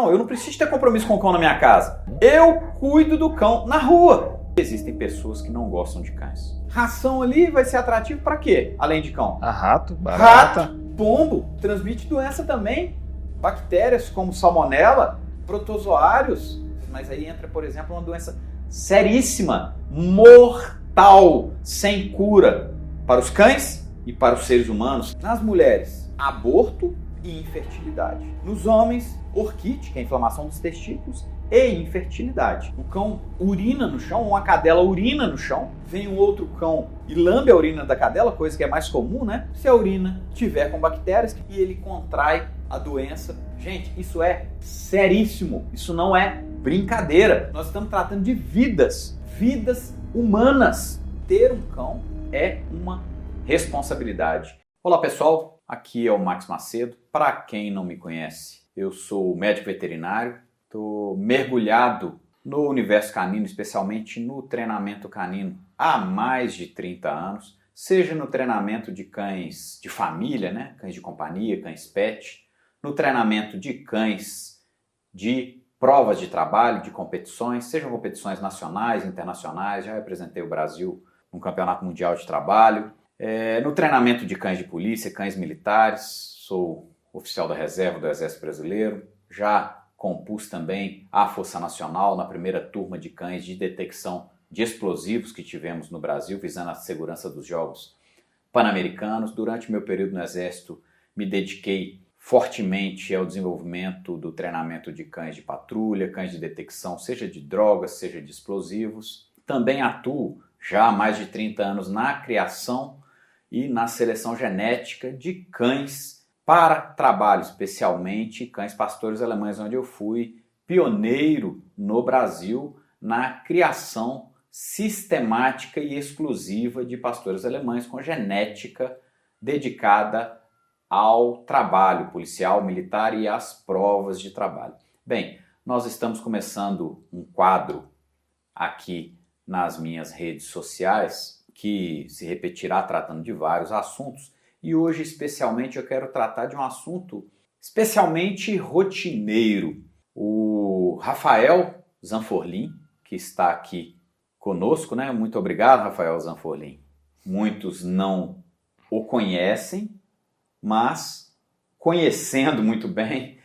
Não, eu não preciso ter compromisso com o cão na minha casa. Eu cuido do cão na rua. Existem pessoas que não gostam de cães. Ração ali vai ser atrativo para quê? Além de cão. Rato, barata. Rato, pombo, transmite doença também. Bactérias como salmonela, protozoários. Mas aí entra, por exemplo, uma doença seríssima, mortal, sem cura para os cães e para os seres humanos. Nas mulheres, aborto e infertilidade. Nos homens, orquite, que é a inflamação dos testículos, e infertilidade. O cão urina no chão, uma cadela urina no chão, vem um outro cão e lambe a urina da cadela, coisa que é mais comum, né? Se a urina tiver com bactérias e ele contrai a doença. Gente, isso é seríssimo, isso não é brincadeira. Nós estamos tratando de vidas humanas. Ter um cão é uma responsabilidade. Olá pessoal, aqui é o Max Macedo. Para quem não me conhece, eu sou médico veterinário. Estou mergulhado no universo canino, especialmente no treinamento canino, há mais de 30 anos, seja no treinamento de cães de família, né? Cães de companhia, cães pet, no treinamento de cães de provas de trabalho, de competições, sejam competições nacionais, internacionais, já representei o Brasil no Campeonato Mundial de Trabalho, no treinamento de cães de polícia, cães militares, sou oficial da reserva do Exército Brasileiro, já compus também a Força Nacional na primeira turma de cães de detecção de explosivos que tivemos no Brasil, visando a segurança dos Jogos Pan-Americanos. Durante meu período no Exército, me dediquei fortemente ao desenvolvimento do treinamento de cães de patrulha, cães de detecção, seja de drogas, seja de explosivos. Também atuo já há mais de 30 anos na criação e na seleção genética de cães para trabalho, especialmente cães pastores alemães, onde eu fui pioneiro no Brasil na criação sistemática e exclusiva de pastores alemães com genética dedicada ao trabalho policial, militar e às provas de trabalho. Bem, nós estamos começando um quadro aqui nas minhas redes sociais que se repetirá tratando de vários assuntos. E hoje, especialmente, eu quero tratar de um assunto especialmente rotineiro. O Rafael Zanforlin, que está aqui conosco, né? Muito obrigado, Rafael Zanforlin. Muitos não o conhecem, mas conhecendo muito bem,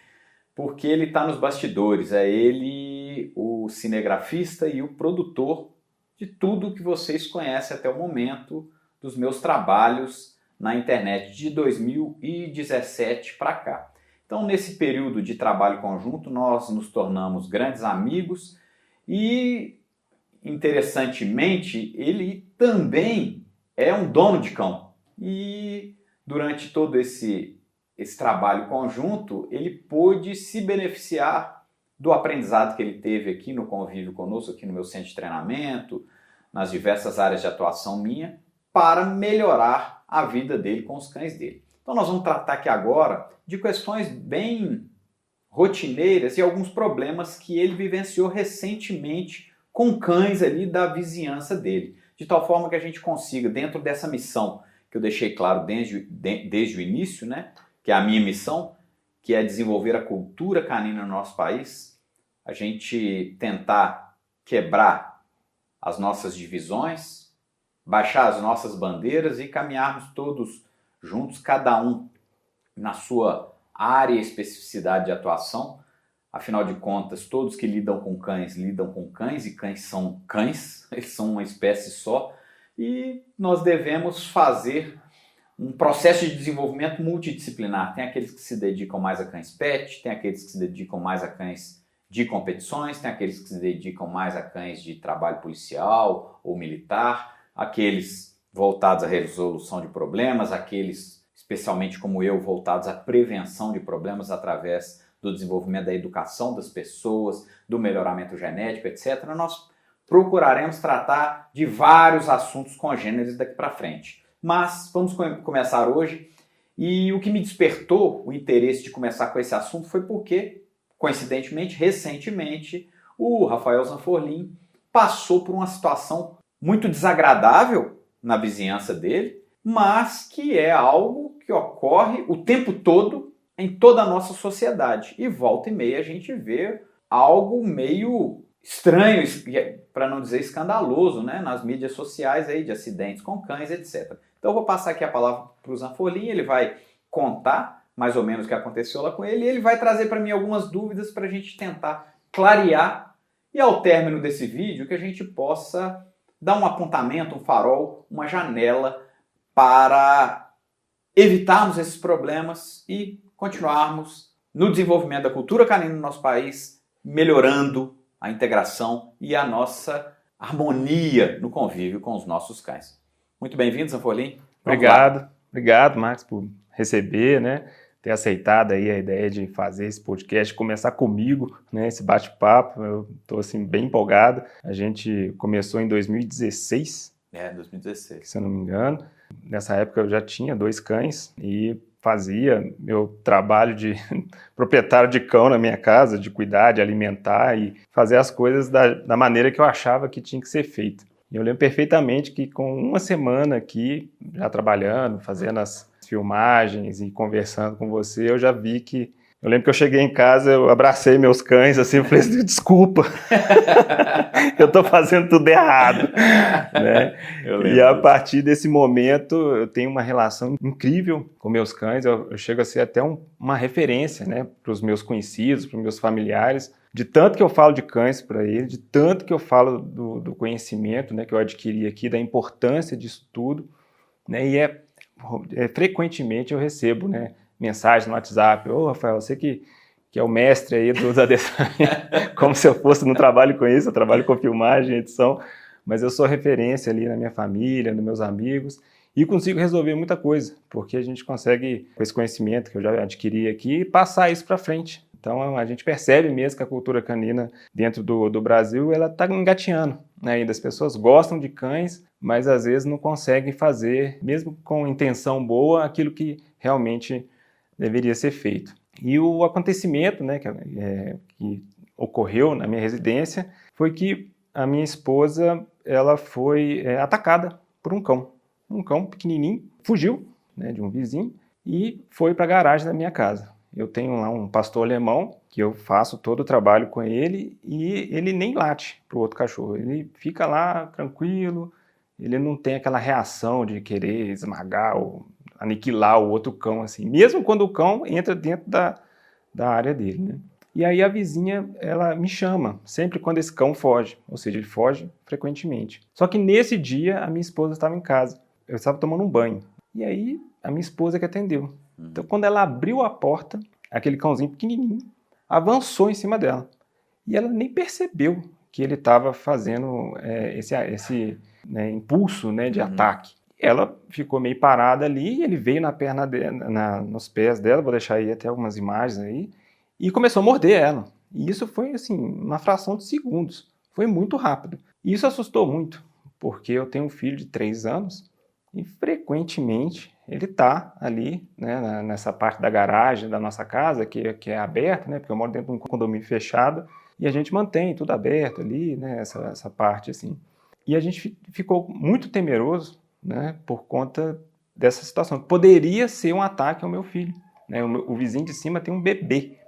porque ele está nos bastidores. É ele o cinegrafista e o produtor de tudo que vocês conhecem até o momento dos meus trabalhos na internet de 2017 para cá. Então, nesse período de trabalho conjunto, nós nos tornamos grandes amigos e, interessantemente, ele também é um dono de cão. E durante todo esse trabalho conjunto, ele pôde se beneficiar do aprendizado que ele teve aqui no convívio conosco, aqui no meu centro de treinamento, nas diversas áreas de atuação minha, para melhorar a vida dele com os cães dele. Então nós vamos tratar aqui agora de questões bem rotineiras e alguns problemas que ele vivenciou recentemente com cães ali da vizinhança dele, de tal forma que a gente consiga, dentro dessa missão que eu deixei claro desde o início, né, que é a minha missão, que é desenvolver a cultura canina no nosso país, a gente tentar quebrar as nossas divisões, baixar as nossas bandeiras e caminharmos todos juntos, cada um na sua área e especificidade de atuação. Afinal de contas, todos que lidam com cães e cães são cães, eles são uma espécie só e nós devemos fazer um processo de desenvolvimento multidisciplinar. Tem aqueles que se dedicam mais a cães pet, tem aqueles que se dedicam mais a cães de competições, tem aqueles que se dedicam mais a cães de trabalho policial ou militar, aqueles voltados à resolução de problemas, aqueles, especialmente como eu, voltados à prevenção de problemas através do desenvolvimento da educação das pessoas, do melhoramento genético, etc. Nós procuraremos tratar de vários assuntos congêneres daqui para frente. Mas vamos começar hoje e o que me despertou o interesse de começar com esse assunto foi porque, coincidentemente, recentemente, o Rafael Zanforlin passou por uma situação muito desagradável na vizinhança dele, mas que é algo que ocorre o tempo todo em toda a nossa sociedade. E volta e meia a gente vê algo meio estranho, para não dizer escandaloso, né, nas mídias sociais aí, de acidentes com cães, etc. Então eu vou passar aqui a palavra para o Zanfolin, ele vai contar mais ou menos o que aconteceu lá com ele, e ele vai trazer para mim algumas dúvidas para a gente tentar clarear, e ao término desse vídeo que a gente possa dar um apontamento, um farol, uma janela para evitarmos esses problemas e continuarmos no desenvolvimento da cultura canina no nosso país, melhorando a integração e a nossa harmonia no convívio com os nossos cães. Muito bem-vindo, Zanfolin. Obrigado, Marcos, por receber, né? Ter aceitado aí a ideia de fazer esse podcast, começar comigo, né? Esse bate-papo, eu estou assim bem empolgado. A gente começou em 2016. 2016. Se eu não me engano. Nessa época eu já tinha 2 cães e fazia meu trabalho de proprietário de cão na minha casa, de cuidar, de alimentar e fazer as coisas da maneira que eu achava que tinha que ser feito. E eu lembro perfeitamente que com uma semana aqui, já trabalhando, fazendo as filmagens e conversando com você, eu já vi que... Eu lembro que eu cheguei em casa, eu abracei meus cães, assim, eu falei assim, desculpa, eu tô fazendo tudo errado, né? E a partir desse momento, eu tenho uma relação incrível com meus cães, eu chego a ser até uma referência, né, para os meus conhecidos, para os meus familiares, de tanto que eu falo de cães para eles, de tanto que eu falo do conhecimento, né, que eu adquiri aqui, da importância disso tudo, né, e frequentemente eu recebo, né, mensagem no WhatsApp, Rafael, você que é o mestre aí dos adestramentos, como se eu fosse, não trabalho com isso, eu trabalho com filmagem, edição, mas eu sou referência ali na minha família, nos meus amigos, e consigo resolver muita coisa, porque a gente consegue, com esse conhecimento que eu já adquiri aqui, passar isso para frente. Então a gente percebe mesmo que a cultura canina dentro do Brasil, ela está engatinhando, né? Ainda as pessoas gostam de cães, mas às vezes não conseguem fazer, mesmo com intenção boa, aquilo que realmente deveria ser feito. E o acontecimento, né, que ocorreu na minha residência foi que a minha esposa ela foi atacada por um cão pequenininho, fugiu, né, de um vizinho e foi para a garagem da minha casa. Eu tenho lá um pastor alemão que eu faço todo o trabalho com ele e ele nem late para o outro cachorro, ele fica lá tranquilo, ele não tem aquela reação de querer esmagar ou aniquilar o outro cão, assim, mesmo quando o cão entra dentro da área dele, né? E aí a vizinha, ela me chama, sempre quando esse cão foge, ou seja, ele foge frequentemente. Só que nesse dia, a minha esposa estava em casa, eu estava tomando um banho, e aí a minha esposa que atendeu. Então, quando ela abriu a porta, aquele cãozinho pequenininho avançou em cima dela, e ela nem percebeu que ele estava fazendo esse impulso, né, de ataque. Ela ficou meio parada ali, ele veio na perna dela, nos pés dela, vou deixar aí até algumas imagens aí, e começou a morder ela. E isso foi, assim, uma fração de segundos. Foi muito rápido. E isso assustou muito, porque eu tenho um filho de 3 anos e frequentemente ele está ali, né, nessa parte da garagem da nossa casa, que é aberta, né, porque eu moro dentro de um condomínio fechado, e a gente mantém tudo aberto ali, né, essa parte assim. E a gente ficou muito temeroso, né, por conta dessa situação. Poderia ser um ataque ao meu filho, né? O vizinho de cima tem um bebê.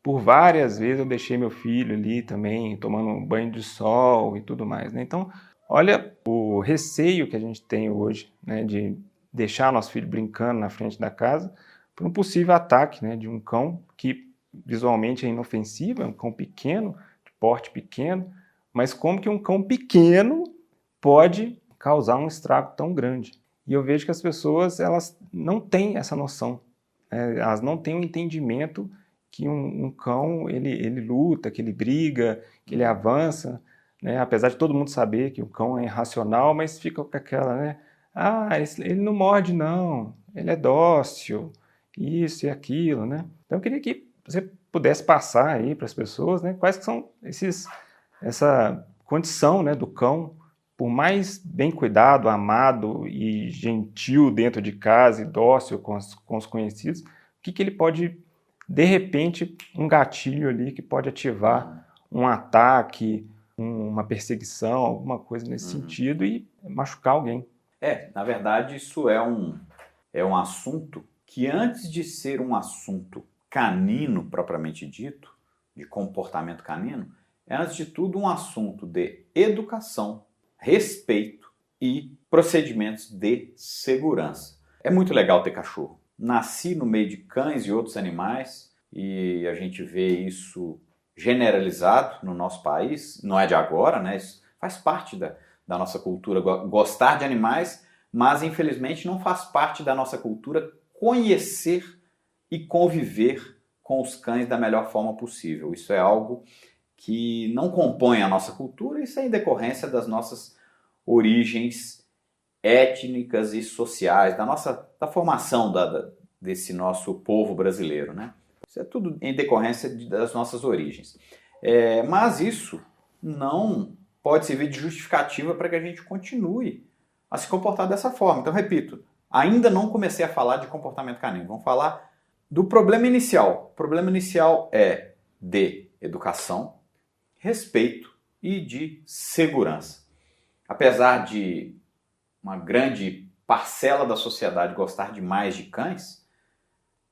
Por várias vezes eu deixei meu filho ali também, tomando um banho de sol e tudo mais, né? Então, olha o receio que a gente tem hoje, né, de deixar nosso filho brincando na frente da casa por um possível ataque, né, de um cão que visualmente é inofensivo, é um cão pequeno, de porte pequeno, mas como que um cão pequeno pode causar um estrago tão grande? E eu vejo que as pessoas, elas não têm essa noção, né? Elas não têm um entendimento que um cão, ele luta, que ele briga, que ele avança, né? Apesar de todo mundo saber que o cão é irracional, mas fica com aquela, né? Ele não morde não, ele é dócil, isso e aquilo, né? Então eu queria que você pudesse passar aí para as pessoas, né? Quais que são essa condição, né, do cão, por mais bem cuidado, amado e gentil dentro de casa e dócil com os conhecidos, o que ele pode, de repente, um gatilho ali que pode ativar um ataque, uma perseguição, alguma coisa nesse sentido e machucar alguém. Na verdade, isso é um assunto que antes de ser um assunto canino propriamente dito, de comportamento canino, é antes de tudo um assunto de educação, respeito e procedimentos de segurança. É muito legal ter cachorro. Nasci no meio de cães e outros animais e a gente vê isso generalizado no nosso país, não é de agora, né? Isso faz parte da nossa cultura gostar de animais, mas infelizmente não faz parte da nossa cultura conhecer e conviver com os cães da melhor forma possível. Isso é algo que não compõe a nossa cultura, isso é em decorrência das nossas origens étnicas e sociais, da formação desse nosso povo brasileiro, né? Isso é tudo em decorrência das nossas origens. Mas isso não pode servir de justificativa para que a gente continue a se comportar dessa forma. Então, repito, ainda não comecei a falar de comportamento canino. Vamos falar do problema inicial. O problema inicial é de educação, respeito e de segurança. Apesar de uma grande parcela da sociedade gostar demais de cães,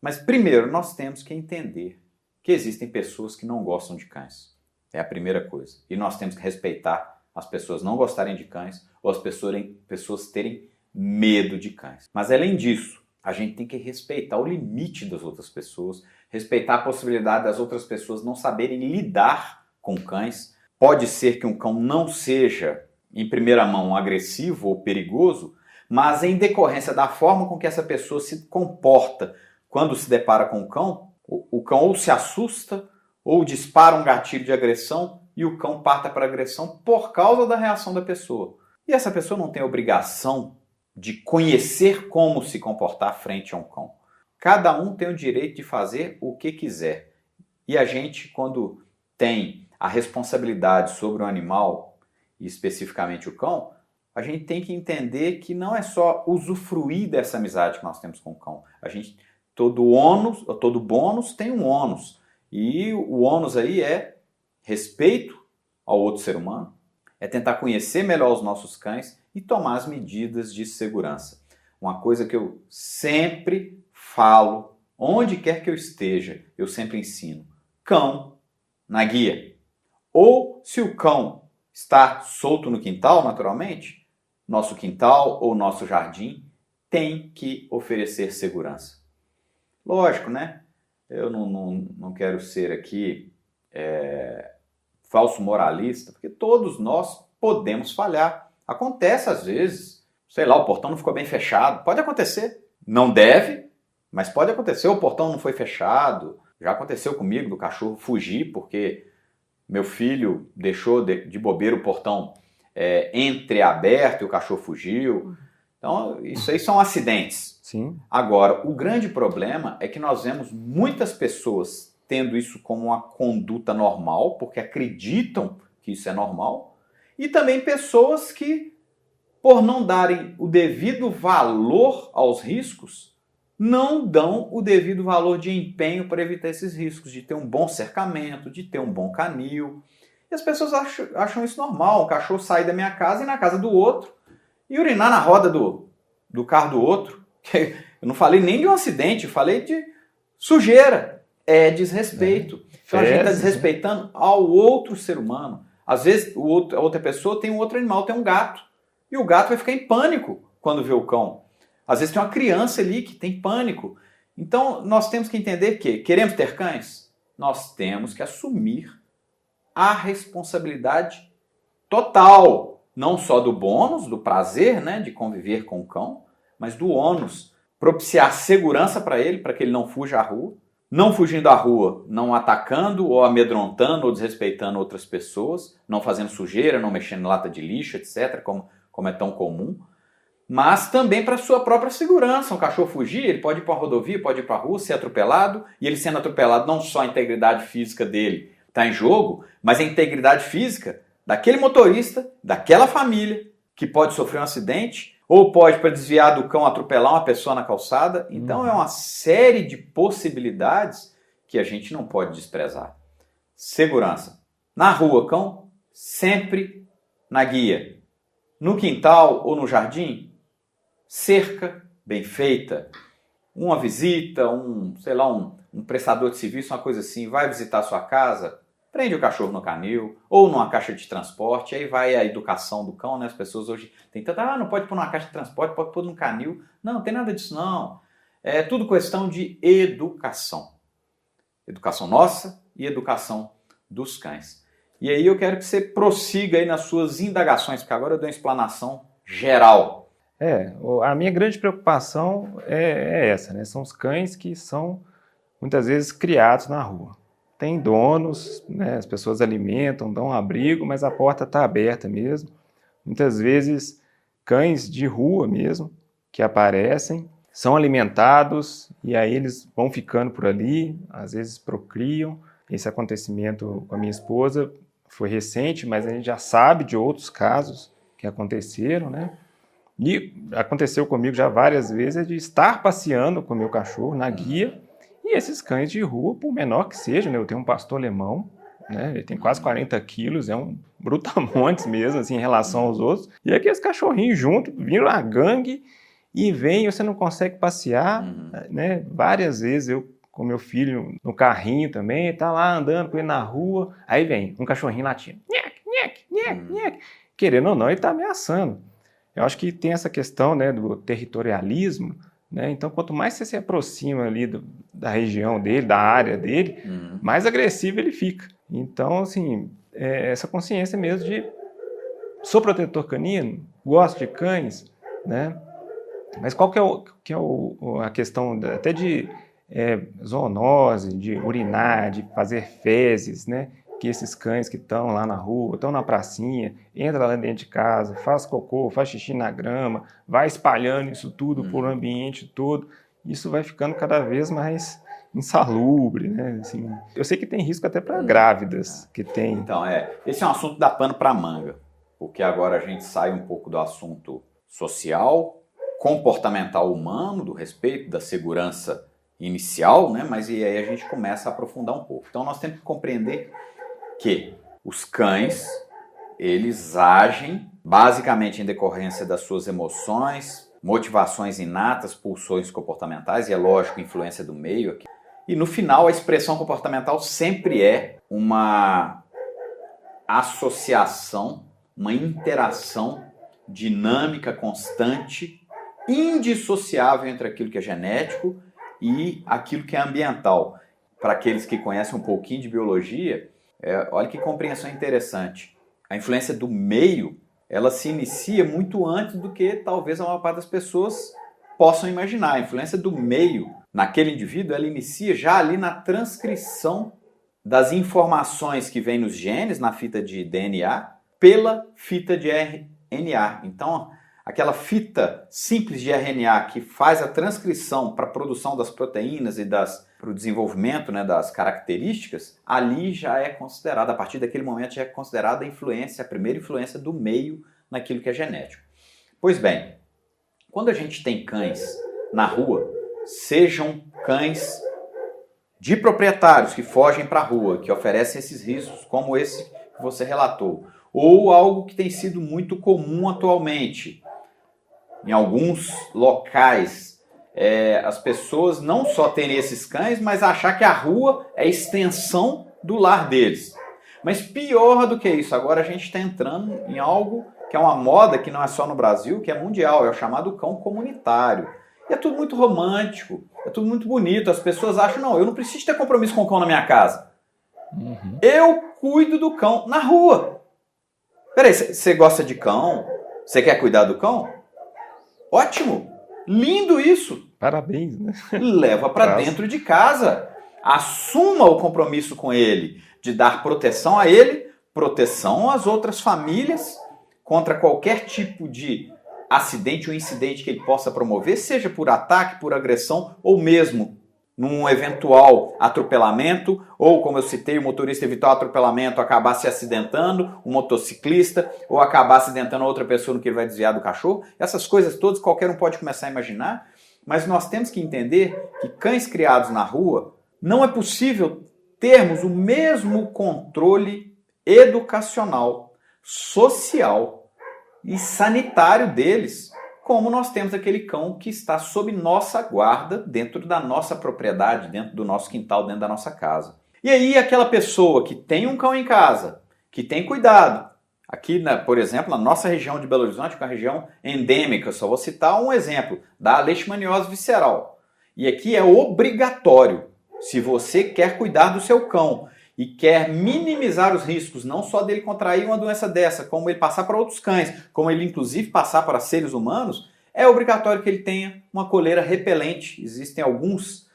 mas primeiro nós temos que entender que existem pessoas que não gostam de cães. É a primeira coisa. E nós temos que respeitar as pessoas não gostarem de cães ou as pessoas terem medo de cães. Mas além disso, a gente tem que respeitar o limite das outras pessoas, respeitar a possibilidade das outras pessoas não saberem lidar com cães. Pode ser que um cão não seja, em primeira mão, agressivo ou perigoso, mas em decorrência da forma com que essa pessoa se comporta quando se depara com o cão ou se assusta ou dispara um gatilho de agressão e o cão parta para a agressão por causa da reação da pessoa. E essa pessoa não tem a obrigação de conhecer como se comportar frente a um cão. Cada um tem o direito de fazer o que quiser. E a gente, quando tem a responsabilidade sobre o animal, e especificamente o cão, a gente tem que entender que não é só usufruir dessa amizade que nós temos com o cão. Todo bônus tem um ônus. E o ônus aí é respeito ao outro ser humano, é tentar conhecer melhor os nossos cães e tomar as medidas de segurança. Uma coisa que eu sempre falo, onde quer que eu esteja, eu sempre ensino: cão na guia. Ou se o cão está solto no quintal, naturalmente, nosso quintal ou nosso jardim tem que oferecer segurança. Lógico, né? Eu não quero ser aqui falso moralista, porque todos nós podemos falhar. Acontece às vezes, sei lá, o portão não ficou bem fechado. Pode acontecer. Não deve, mas pode acontecer. O portão não foi fechado. Já aconteceu comigo do cachorro fugir porque meu filho deixou de bobeira o portão entreaberto e o cachorro fugiu. Então, isso aí são acidentes. Sim. Agora, o grande problema é que nós vemos muitas pessoas tendo isso como uma conduta normal, porque acreditam que isso é normal, e também pessoas que, por não darem o devido valor aos riscos, não dão o devido valor de empenho para evitar esses riscos, de ter um bom cercamento, de ter um bom canil. E as pessoas acham isso normal, o cachorro sair da minha casa e ir na casa do outro e urinar na roda do carro do outro. Eu não falei nem de um acidente, eu falei de sujeira. É desrespeito. Então a gente está desrespeitando ao outro ser humano. Às vezes a outra pessoa tem um outro animal, tem um gato. E o gato vai ficar em pânico quando vê o cão. Às vezes tem uma criança ali que tem pânico. Então nós temos que entender que queremos ter cães? Nós temos que assumir a responsabilidade total. Não só do bônus, do prazer, né, de conviver com o cão, mas do ônus. Propiciar segurança para ele, para que ele não fuja à rua. Não fugindo à rua, não atacando ou amedrontando ou desrespeitando outras pessoas, não fazendo sujeira, não mexendo em lata de lixo, etc., como é tão comum. Mas também para a sua própria segurança. Um cachorro fugir, ele pode ir para a rodovia, pode ir para a rua, ser atropelado, e ele sendo atropelado, não só a integridade física dele está em jogo, mas a integridade física daquele motorista, daquela família, que pode sofrer um acidente, ou pode, para desviar do cão, atropelar uma pessoa na calçada. Então é uma série de possibilidades que a gente não pode desprezar. Segurança. Na rua, cão, sempre na guia. No quintal ou no jardim, cerca bem feita. uma visita, sei lá, um prestador de serviço, uma coisa assim, vai visitar a sua casa, prende o cachorro no canil ou numa caixa de transporte, aí vai a educação do cão, né? As pessoas hoje têm tanta, não pode pôr numa caixa de transporte, pode pôr num canil. Não tem nada disso não. É tudo questão de educação. Educação nossa e educação dos cães. E aí eu quero que você prossiga aí nas suas indagações, porque agora eu dou uma explanação geral. A minha grande preocupação é essa, né? São os cães que são muitas vezes criados na rua. Tem donos, né? As pessoas alimentam, dão um abrigo, mas a porta está aberta mesmo. Muitas vezes cães de rua mesmo que aparecem, são alimentados e aí eles vão ficando por ali, às vezes procriam. Esse acontecimento com a minha esposa foi recente, mas a gente já sabe de outros casos que aconteceram, né? E aconteceu comigo já várias vezes de estar passeando com o meu cachorro na guia e esses cães de rua, por menor que seja, né? Eu tenho um pastor alemão, né? Ele tem quase 40 quilos, é um brutamontes mesmo, assim, em relação aos outros. E aqueles cachorrinhos juntos, viram a gangue e vem, você não consegue passear, né? Várias vezes eu com meu filho no carrinho também, tá lá andando com ele na rua, aí vem um cachorrinho latindo, nhec, nhec, nhec, nhec. Querendo ou não, ele tá ameaçando. Eu acho que tem essa questão, né, do territorialismo, né? Então, quanto mais você se aproxima ali da região dele, da área dele, mais agressivo ele fica. Então, assim, essa consciência mesmo de sou protetor canino, gosto de cães, né? Mas qual que é a questão até de zoonose, de urinar, de fazer fezes, né? Que esses cães que estão lá na rua, estão na pracinha, entra lá dentro de casa, faz cocô, faz xixi na grama, vai espalhando isso tudo por ambiente todo, isso vai ficando cada vez mais insalubre, né? Assim, eu sei que tem risco até para grávidas que tem. Então, esse é um assunto que dá pano para manga, porque agora a gente sai um pouco do assunto social, comportamental humano, do respeito, da segurança inicial, né? Mas e aí a gente começa a aprofundar um pouco. Então nós temos que compreender que os cães, eles agem basicamente em decorrência das suas emoções, motivações inatas, pulsões comportamentais, e é lógico, influência do meio aqui. E no final a expressão comportamental sempre é uma associação, uma interação dinâmica, constante, indissociável entre aquilo que é genético e aquilo que é ambiental. Para aqueles que conhecem um pouquinho de biologia, olha que compreensão interessante. A influência do meio, ela se inicia muito antes do que talvez a maior parte das pessoas possam imaginar. A influência do meio naquele indivíduo, ela inicia já ali na transcrição das informações que vêm nos genes, na fita de DNA, pela fita de RNA. Então, aquela fita simples de RNA que faz a transcrição para a produção das proteínas e para o desenvolvimento, né, das características, ali já é considerada, a partir daquele momento já é considerada a primeira influência do meio naquilo que é genético. Pois bem, quando a gente tem cães na rua, sejam cães de proprietários que fogem para a rua, que oferecem esses riscos como esse que você relatou, ou algo que tem sido muito comum atualmente, em alguns locais, as pessoas não só terem esses cães, mas achar que a rua é extensão do lar deles. Mas pior do que isso, agora a gente está entrando em algo que é uma moda que não é só no Brasil, que é mundial, é o chamado cão comunitário. E é tudo muito romântico, é tudo muito bonito. As pessoas acham, não, eu não preciso ter compromisso com o cão na minha casa. Eu cuido do cão na rua. Peraí, você gosta de cão? Você quer cuidar do cão? Ótimo! Lindo isso! Parabéns, né? Leva para dentro de casa. Assuma o compromisso com ele de dar proteção a ele, proteção às outras famílias contra qualquer tipo de acidente ou incidente que ele possa promover, seja por ataque, por agressão ou mesmo num eventual atropelamento, ou, como eu citei, o motorista evitar o atropelamento, acabar se acidentando, um motociclista, ou acabar acidentando outra pessoa no que ele vai desviar do cachorro. Essas coisas todas qualquer um pode começar a imaginar, mas nós temos que entender que cães criados na rua, não é possível termos o mesmo controle educacional, social e sanitário deles como nós temos aquele cão que está sob nossa guarda, dentro da nossa propriedade, dentro do nosso quintal, dentro da nossa casa. E aí aquela pessoa que tem um cão em casa, que tem cuidado, aqui, por exemplo, na nossa região de Belo Horizonte, que é uma região endêmica, só vou citar um exemplo, da leishmaniose visceral. E aqui é obrigatório, se você quer cuidar do seu cão e quer minimizar os riscos, não só dele contrair uma doença dessa, como ele passar para outros cães, como ele inclusive passar para seres humanos, é obrigatório que ele tenha uma coleira repelente. Existem alguns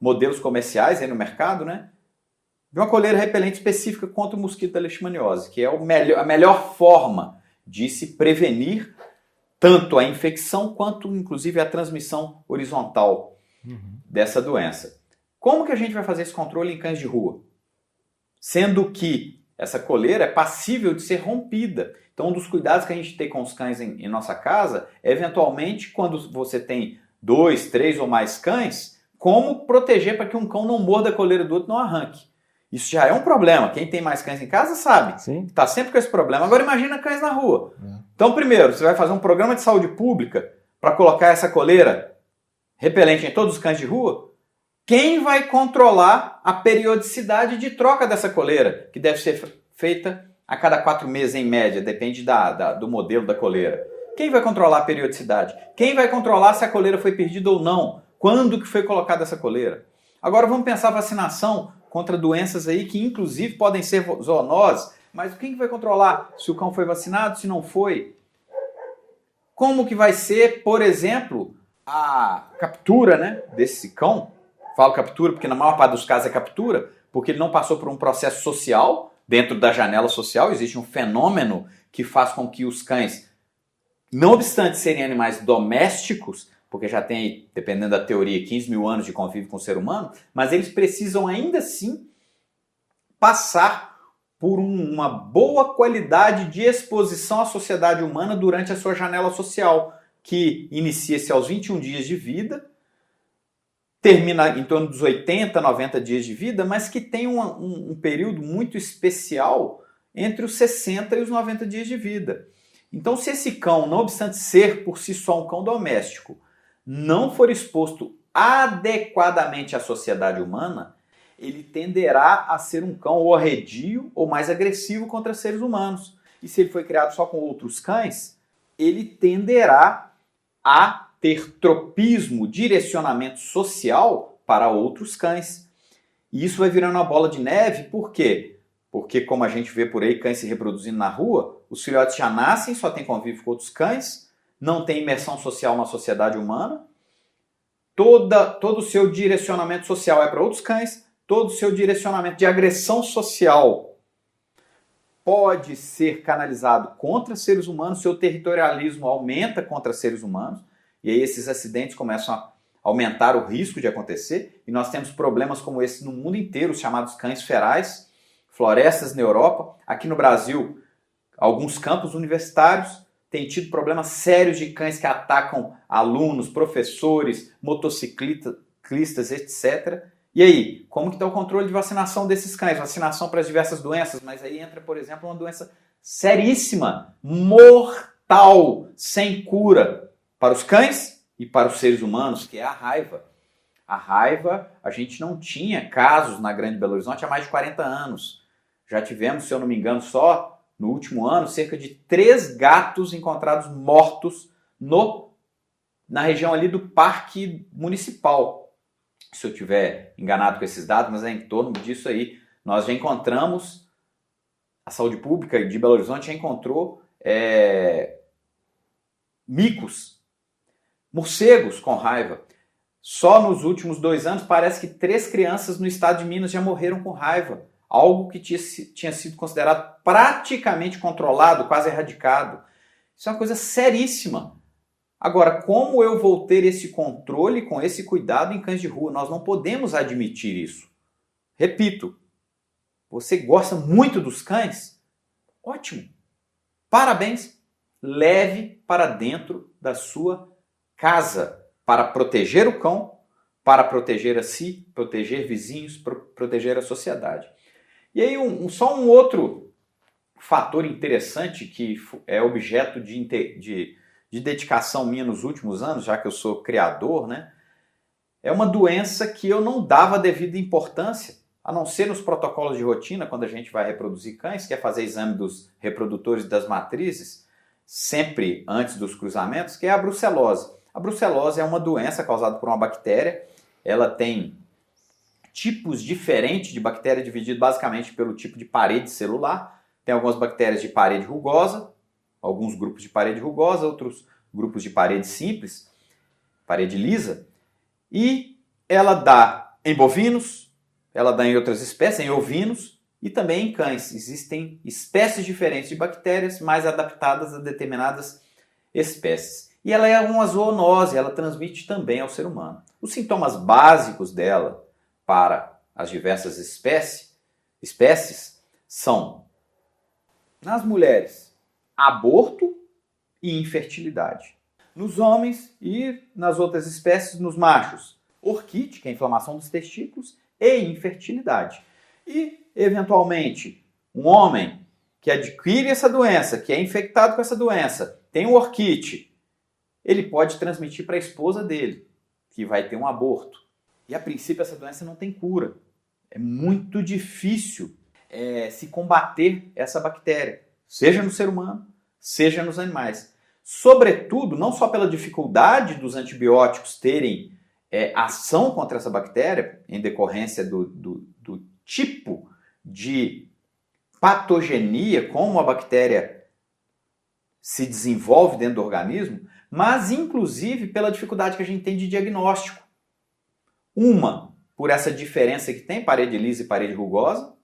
modelos comerciais aí no mercado, né? De uma coleira repelente específica contra o mosquito da leishmaniose, que é a melhor forma de se prevenir tanto a infecção quanto inclusive a transmissão horizontal dessa doença. Como que a gente vai fazer esse controle em cães de rua? Sendo que essa coleira é passível de ser rompida. Então, um dos cuidados que a gente tem com os cães em nossa casa é, eventualmente, quando você tem 2, 3 ou mais cães, como proteger para que um cão não morda a coleira do outro e não arranque. Isso já é um problema. Quem tem mais cães em casa sabe. Está sempre com esse problema. Agora imagina cães na rua. Então, primeiro, você vai fazer um programa de saúde pública para colocar essa coleira repelente em todos os cães de rua? Quem vai controlar a periodicidade de troca dessa coleira, que deve ser feita a cada 4 meses em média, depende do modelo da coleira? Quem vai controlar a periodicidade? Quem vai controlar se a coleira foi perdida ou não? Quando que foi colocada essa coleira? Agora vamos pensar a vacinação contra doenças aí que inclusive podem ser zoonoses, mas quem que vai controlar se o cão foi vacinado, se não foi? Como que vai ser, por exemplo, a captura, né, desse cão? Falo captura porque na maior parte dos casos é captura, porque ele não passou por um processo social, dentro da janela social. Existe um fenômeno que faz com que os cães, não obstante serem animais domésticos, porque já tem, dependendo da teoria, 15 mil anos de convívio com o ser humano, mas eles precisam ainda assim passar por uma boa qualidade de exposição à sociedade humana durante a sua janela social, que inicia-se aos 21 dias de vida, termina em torno dos 80, 90 dias de vida, mas que tem um período muito especial entre os 60 e os 90 dias de vida. Então, se esse cão, não obstante ser por si só um cão doméstico, não for exposto adequadamente à sociedade humana, ele tenderá a ser um cão ou arredio ou mais agressivo contra seres humanos. E se ele foi criado só com outros cães, ele tenderá a ter tropismo, direcionamento social para outros cães. E isso vai virando uma bola de neve, por quê? Porque, como a gente vê por aí, cães se reproduzindo na rua, os filhotes já nascem, só tem convívio com outros cães, não tem imersão social na sociedade humana, todo o seu direcionamento social é para outros cães, todo o seu direcionamento de agressão social pode ser canalizado contra seres humanos, seu territorialismo aumenta contra seres humanos, e aí esses acidentes começam a aumentar o risco de acontecer, e nós temos problemas como esse no mundo inteiro, os chamados cães ferais, florestas na Europa. Aqui no Brasil, alguns campos universitários têm tido problemas sérios de cães que atacam alunos, professores, motociclistas, etc. E aí, como que está o controle de vacinação desses cães? Vacinação para as diversas doenças, mas aí entra, por exemplo, uma doença seríssima, mortal, sem cura, para os cães e para os seres humanos, que é a raiva. A raiva, a gente não tinha casos na Grande Belo Horizonte há mais de 40 anos. Já tivemos, se eu não me engano, só no último ano, cerca de 3 gatos encontrados mortos na região ali do Parque Municipal. Se eu estiver enganado com esses dados, mas é em torno disso aí. Nós já encontramos, a saúde pública de Belo Horizonte já encontrou micos, morcegos com raiva. Só nos últimos 2 anos, parece que 3 crianças no estado de Minas já morreram com raiva. Algo que tinha sido considerado praticamente controlado, quase erradicado. Isso é uma coisa seríssima. Agora, como eu vou ter esse controle com esse cuidado em cães de rua? Nós não podemos admitir isso. Repito, você gosta muito dos cães? Ótimo. Parabéns. Leve para dentro da sua casa para proteger o cão, para proteger a si, proteger vizinhos, proteger a sociedade. E aí só um outro fator interessante que é objeto de de dedicação minha nos últimos anos, já que eu sou criador, né? É uma doença que eu não dava devida importância, a não ser nos protocolos de rotina, quando a gente vai reproduzir cães, que é fazer exame dos reprodutores das matrizes, sempre antes dos cruzamentos, que é a brucelose. A brucelose é uma doença causada por uma bactéria, ela tem tipos diferentes de bactéria, dividido basicamente pelo tipo de parede celular. Tem algumas bactérias de parede rugosa, alguns grupos de parede rugosa, outros grupos de parede simples, parede lisa. E ela dá em bovinos, ela dá em outras espécies, em ovinos e também em cães. Existem espécies diferentes de bactérias mais adaptadas a determinadas espécies. E ela é uma zoonose, ela transmite também ao ser humano. Os sintomas básicos dela para as diversas espécies são, nas mulheres, aborto e infertilidade. Nos homens e nas outras espécies, nos machos, orquite, que é a inflamação dos testículos, e infertilidade. E, eventualmente, um homem que adquire essa doença, que é infectado com essa doença, tem um orquite, ele pode transmitir para a esposa dele, que vai ter um aborto. E, a princípio, essa doença não tem cura. É muito difícil se combater essa bactéria, seja no ser humano, seja nos animais. Sobretudo, não só pela dificuldade dos antibióticos terem ação contra essa bactéria, em decorrência do tipo de patogenia, como a bactéria se desenvolve dentro do organismo, mas inclusive pela dificuldade que a gente tem de diagnóstico. Uma, por essa diferença que tem, parede lisa e parede rugosa.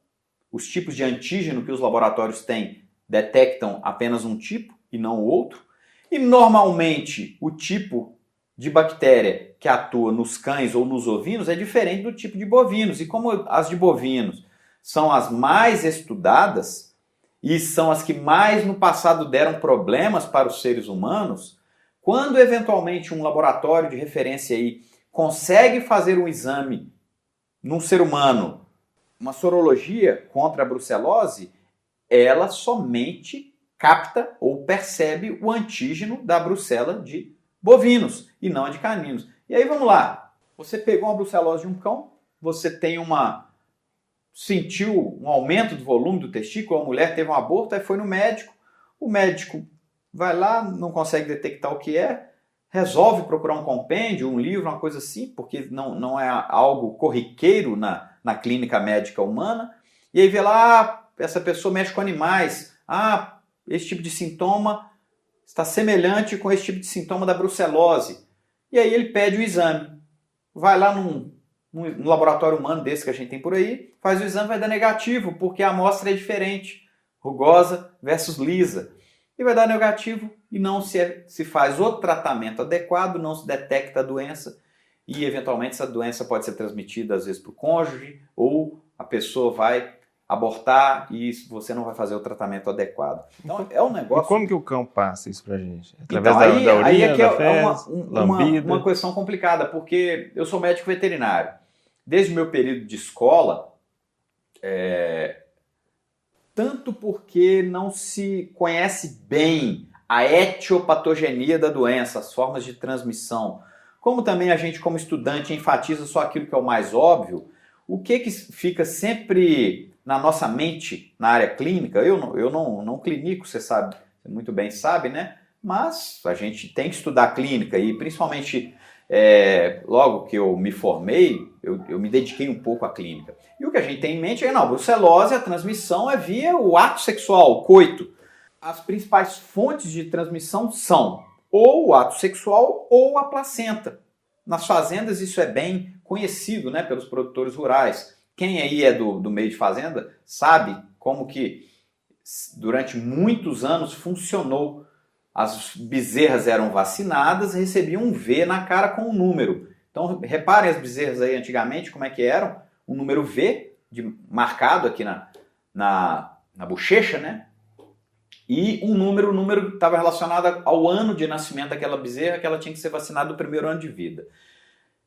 Os tipos de antígeno que os laboratórios têm detectam apenas um tipo e não o outro. E normalmente o tipo de bactéria que atua nos cães ou nos ovinos é diferente do tipo de bovinos. E como as de bovinos são as mais estudadas e são as que mais no passado deram problemas para os seres humanos, quando eventualmente um laboratório de referência aí consegue fazer um exame num ser humano, uma sorologia contra a brucelose, ela somente capta ou percebe o antígeno da brucela de bovinos e não a de caninos. E aí vamos lá, você pegou uma brucelose de um cão, você tem sentiu um aumento do volume do testículo, a mulher teve um aborto, aí foi no médico, o médico vai lá, não consegue detectar o que é, resolve procurar um compêndio, um livro, uma coisa assim, porque não é algo corriqueiro na clínica médica humana, e aí vê lá, essa pessoa mexe com animais, esse tipo de sintoma está semelhante com esse tipo de sintoma da brucelose. E aí ele pede o exame. Vai lá num laboratório humano desse que a gente tem por aí, faz o exame, vai dar negativo, porque a amostra é diferente, rugosa versus lisa. E vai dar negativo e não se faz o tratamento adequado, não se detecta a doença e eventualmente essa doença pode ser transmitida às vezes para o cônjuge ou a pessoa vai abortar e você não vai fazer o tratamento adequado. Então é um negócio... E como que o cão passa isso pra gente? Através então, da urina, aí é que da fezes, uma questão complicada, porque eu sou médico veterinário. Desde o meu período de escola, tanto porque não se conhece bem a etiopatogenia da doença, as formas de transmissão, como também a gente como estudante enfatiza só aquilo que é o mais óbvio, o que fica sempre na nossa mente, na área clínica, eu não clinico, você sabe, você muito bem sabe, né? Mas a gente tem que estudar clínica e principalmente logo que eu me formei, eu me dediquei um pouco à clínica. E o que a gente tem em mente a brucelose, a transmissão é via o ato sexual, o coito. As principais fontes de transmissão são ou o ato sexual ou a placenta. Nas fazendas isso é bem conhecido, né, pelos produtores rurais. Quem aí é do meio de fazenda sabe como que durante muitos anos funcionou. As bezerras eram vacinadas e recebiam um V na cara com um número. Então reparem as bezerras aí antigamente como é que eram. Um número V marcado aqui na bochecha, né? E o número estava relacionado ao ano de nascimento daquela bezerra, que ela tinha que ser vacinada no primeiro ano de vida.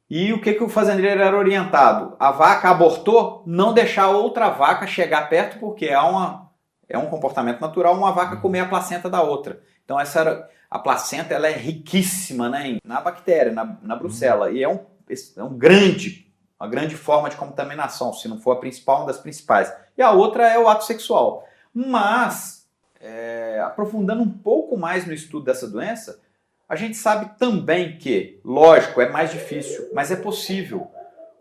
E o que o fazendeiro era orientado? A vaca abortou, não deixar outra vaca chegar perto, porque é um comportamento natural uma vaca comer a placenta da outra. Então essa era A placenta ela é riquíssima, né, na bactéria, na brucela, e é uma grande forma de contaminação, se não for a principal, uma das principais. E a outra é o ato sexual. Mas, aprofundando um pouco mais no estudo dessa doença, a gente sabe também que, lógico, é mais difícil, mas é possível.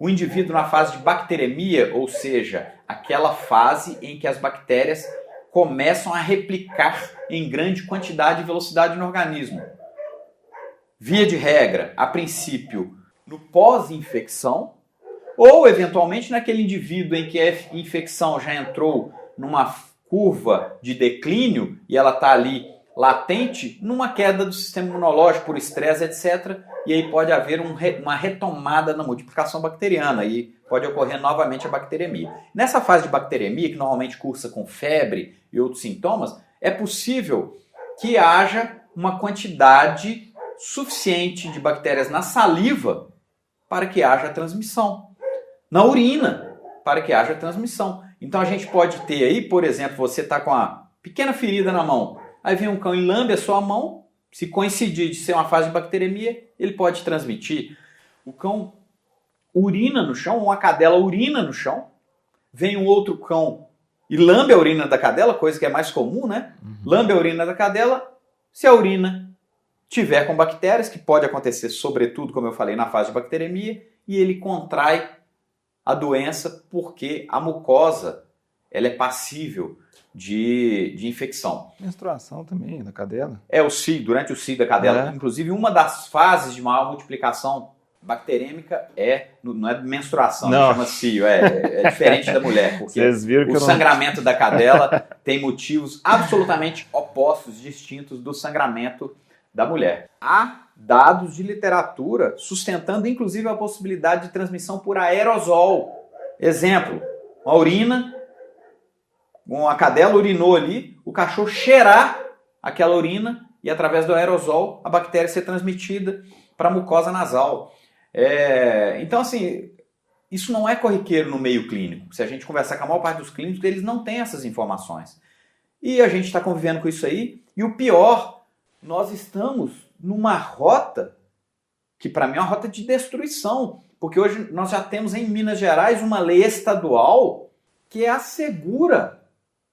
O indivíduo na fase de bacteremia, ou seja, aquela fase em que as bactérias começam a replicar em grande quantidade e velocidade no organismo. Via de regra, a princípio, no pós-infecção, ou eventualmente naquele indivíduo em que a infecção já entrou numa curva de declínio e ela está ali latente, numa queda do sistema imunológico por estresse, etc. E aí pode haver uma retomada na multiplicação bacteriana e pode ocorrer novamente a bacteremia. Nessa fase de bacteremia, que normalmente cursa com febre e outros sintomas, é possível que haja uma quantidade suficiente de bactérias na saliva para que haja transmissão. Na urina, para que haja transmissão. Então a gente pode ter aí, por exemplo, você está com uma pequena ferida na mão, aí vem um cão e lambe a sua mão, se coincidir de ser uma fase de bacteremia, ele pode transmitir. O cão urina no chão, uma cadela urina no chão, vem um outro cão e lambe a urina da cadela, coisa que é mais comum, né? Lambe a urina da cadela, se a urina tiver com bactérias, que pode acontecer sobretudo, como eu falei, na fase de bacteremia, e ele contrai a doença porque a mucosa ela é passível de infecção. Menstruação também, da cadela. Durante o cio da cadela. Inclusive, uma das fases de maior multiplicação bacterêmica não é menstruação, não chama cio, é diferente da mulher, porque o sangramento da cadela tem motivos absolutamente opostos, distintos do sangramento da mulher. Há dados de literatura sustentando, inclusive, a possibilidade de transmissão por aerosol. Exemplo, uma urina, uma cadela urinou ali, o cachorro cheirar aquela urina e, através do aerosol, a bactéria ser transmitida para a mucosa nasal. Então, assim, isso não é corriqueiro no meio clínico. Se a gente conversar com a maior parte dos clínicos, eles não têm essas informações. E a gente está convivendo com isso aí. E o pior, nós estamos numa rota que, para mim, é uma rota de destruição. Porque hoje nós já temos em Minas Gerais uma lei estadual que assegura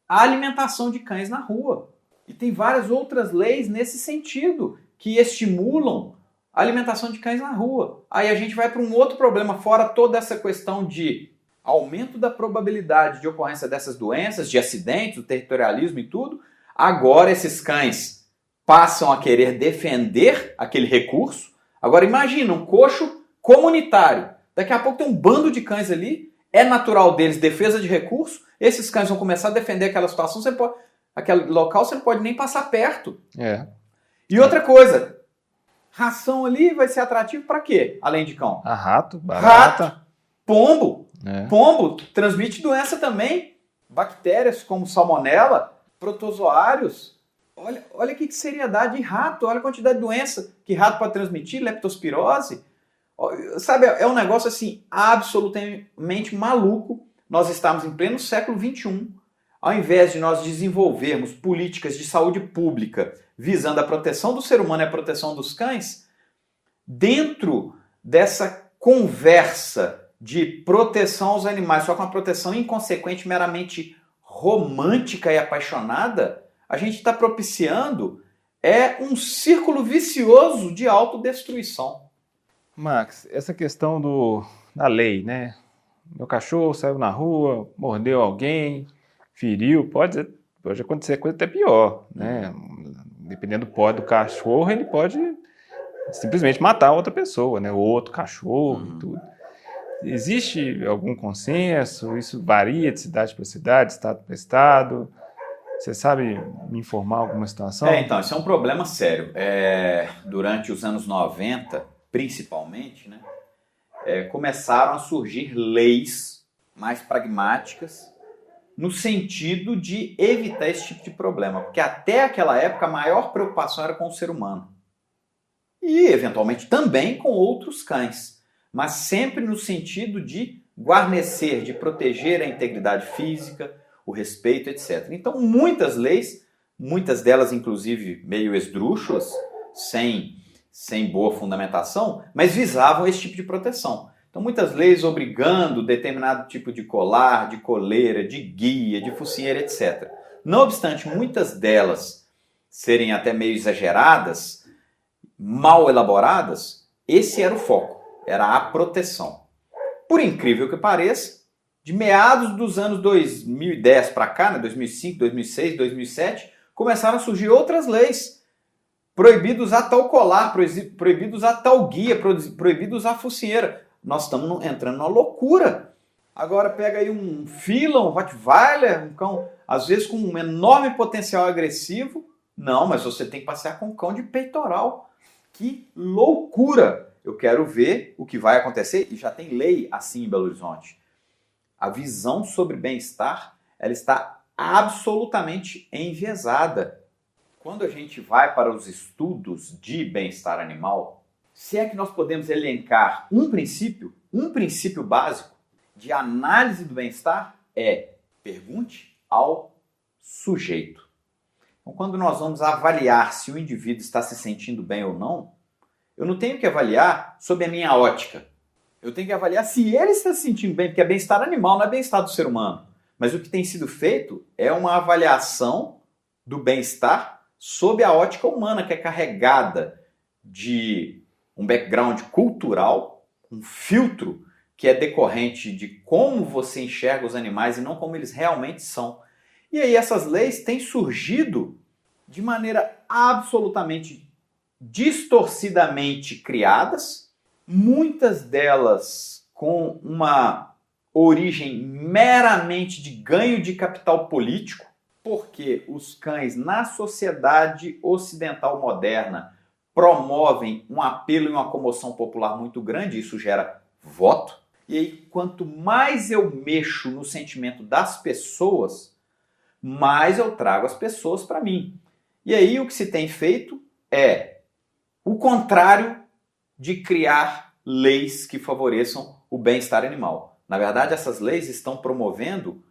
a alimentação de cães na rua. E tem várias outras leis nesse sentido, que estimulam a alimentação de cães na rua. Aí a gente vai para um outro problema, fora toda essa questão de aumento da probabilidade de ocorrência dessas doenças, de acidentes, do territorialismo e tudo. Agora esses cães passam a querer defender aquele recurso. Agora imagina um coxo comunitário. Daqui a pouco tem um bando de cães ali, é natural deles defesa de recurso, esses cães vão começar a defender aquela situação, aquele local você não pode nem passar perto. E outra coisa, ração ali vai ser atrativo para quê? Além de cão? Rato, barata. Rato, pombo. Pombo transmite doença também. Bactérias como salmonela, protozoários. Olha que seriedade de rato, olha a quantidade de doença que rato pode transmitir, leptospirose. Sabe, é um negócio assim absolutamente maluco. Nós estamos em pleno século XXI. Ao invés de nós desenvolvermos políticas de saúde pública visando a proteção do ser humano e a proteção dos cães, dentro dessa conversa de proteção aos animais, só com uma proteção inconsequente, meramente romântica e apaixonada, a gente está propiciando um círculo vicioso de autodestruição. Max, essa questão da lei, né? Meu cachorro saiu na rua, mordeu alguém, feriu, pode acontecer coisa até pior, né? Dependendo do porte do cachorro, ele pode simplesmente matar outra pessoa, né? Ou outro cachorro e tudo. Existe algum consenso? Isso varia de cidade para cidade, estado para estado? Você sabe me informar alguma situação? Então, isso é um problema sério. Durante os anos 90, principalmente, né? Começaram a surgir leis mais pragmáticas no sentido de evitar esse tipo de problema. Porque até aquela época a maior preocupação era com o ser humano. E, eventualmente, também com outros cães. Mas sempre no sentido de guarnecer, de proteger a integridade física, o respeito, etc. Então, muitas leis, muitas delas, inclusive, meio esdrúxulas, sem boa fundamentação, mas visavam esse tipo de proteção. Então, muitas leis obrigando determinado tipo de colar, de coleira, de guia, de focinheira, etc. Não obstante, muitas delas serem até meio exageradas, mal elaboradas, esse era o foco, era a proteção. Por incrível que pareça, de meados dos anos 2010 para cá, né, 2005, 2006, 2007, começaram a surgir outras leis. Proibido usar tal colar, proibido usar tal guia, proibido usar focinheira. Nós estamos entrando numa loucura. Agora pega aí um Fila, um Rottweiler, um cão, às vezes com um enorme potencial agressivo. Não, mas você tem que passear com um cão de peitoral. Que loucura! Eu quero ver o que vai acontecer, e já tem lei assim em Belo Horizonte. A visão sobre bem-estar, ela está absolutamente enviesada. Quando a gente vai para os estudos de bem-estar animal, se é que nós podemos elencar um princípio básico de análise do bem-estar, pergunte ao sujeito. Então, quando nós vamos avaliar se o indivíduo está se sentindo bem ou não, eu não tenho que avaliar sob a minha ótica. Eu tenho que avaliar se ele está se sentindo bem, porque é bem-estar animal, não é bem-estar do ser humano. Mas o que tem sido feito é uma avaliação do bem-estar sob a ótica humana, que é carregada de um background cultural, um filtro que é decorrente de como você enxerga os animais e não como eles realmente são. E aí essas leis têm surgido de maneira absolutamente distorcidamente criadas, muitas delas com uma origem meramente de ganho de capital político, porque os cães na sociedade ocidental moderna promovem um apelo e uma comoção popular muito grande, isso gera voto. E aí, quanto mais eu mexo no sentimento das pessoas, mais eu trago as pessoas para mim. E aí o que se tem feito é o contrário de criar leis que favoreçam o bem-estar animal. Na verdade, essas leis estão promovendo,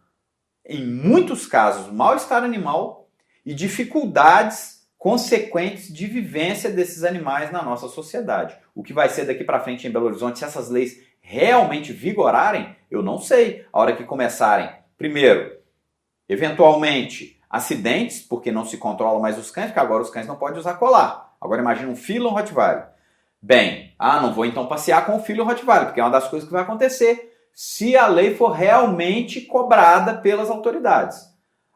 em muitos casos, mal-estar animal e dificuldades consequentes de vivência desses animais na nossa sociedade. O que vai ser daqui para frente em Belo Horizonte, se essas leis realmente vigorarem, eu não sei. A hora que começarem, primeiro, eventualmente, acidentes, porque não se controlam mais os cães, porque agora os cães não podem usar colar. Agora imagina um Fila ou um Rottweiler. Bem, não vou então passear com o Fila ou Rottweiler, porque é uma das coisas que vai acontecer se a lei for realmente cobrada pelas autoridades.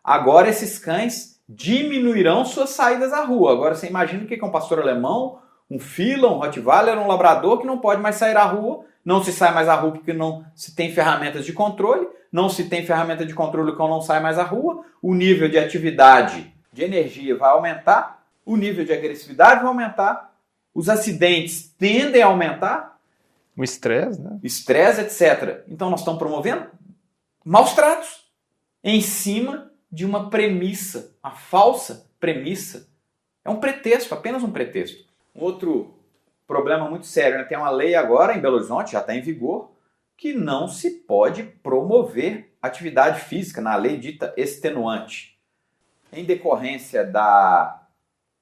Agora esses cães diminuirão suas saídas à rua. Agora você imagina o que é um pastor alemão, um Fila, um Rottweiler, um labrador que não pode mais sair à rua. Não se sai mais à rua porque não se tem ferramentas de controle. Não se tem ferramenta de controle, o cão não sai mais à rua. O nível de atividade, de energia vai aumentar. O nível de agressividade vai aumentar. Os acidentes tendem a aumentar. O estresse, né? Estresse, etc. Então nós estamos promovendo maus tratos em cima de uma premissa, a falsa premissa. É um pretexto, apenas um pretexto. Um outro problema muito sério, né? Tem uma lei agora em Belo Horizonte, já está em vigor, que não se pode promover atividade física na lei dita extenuante. Em decorrência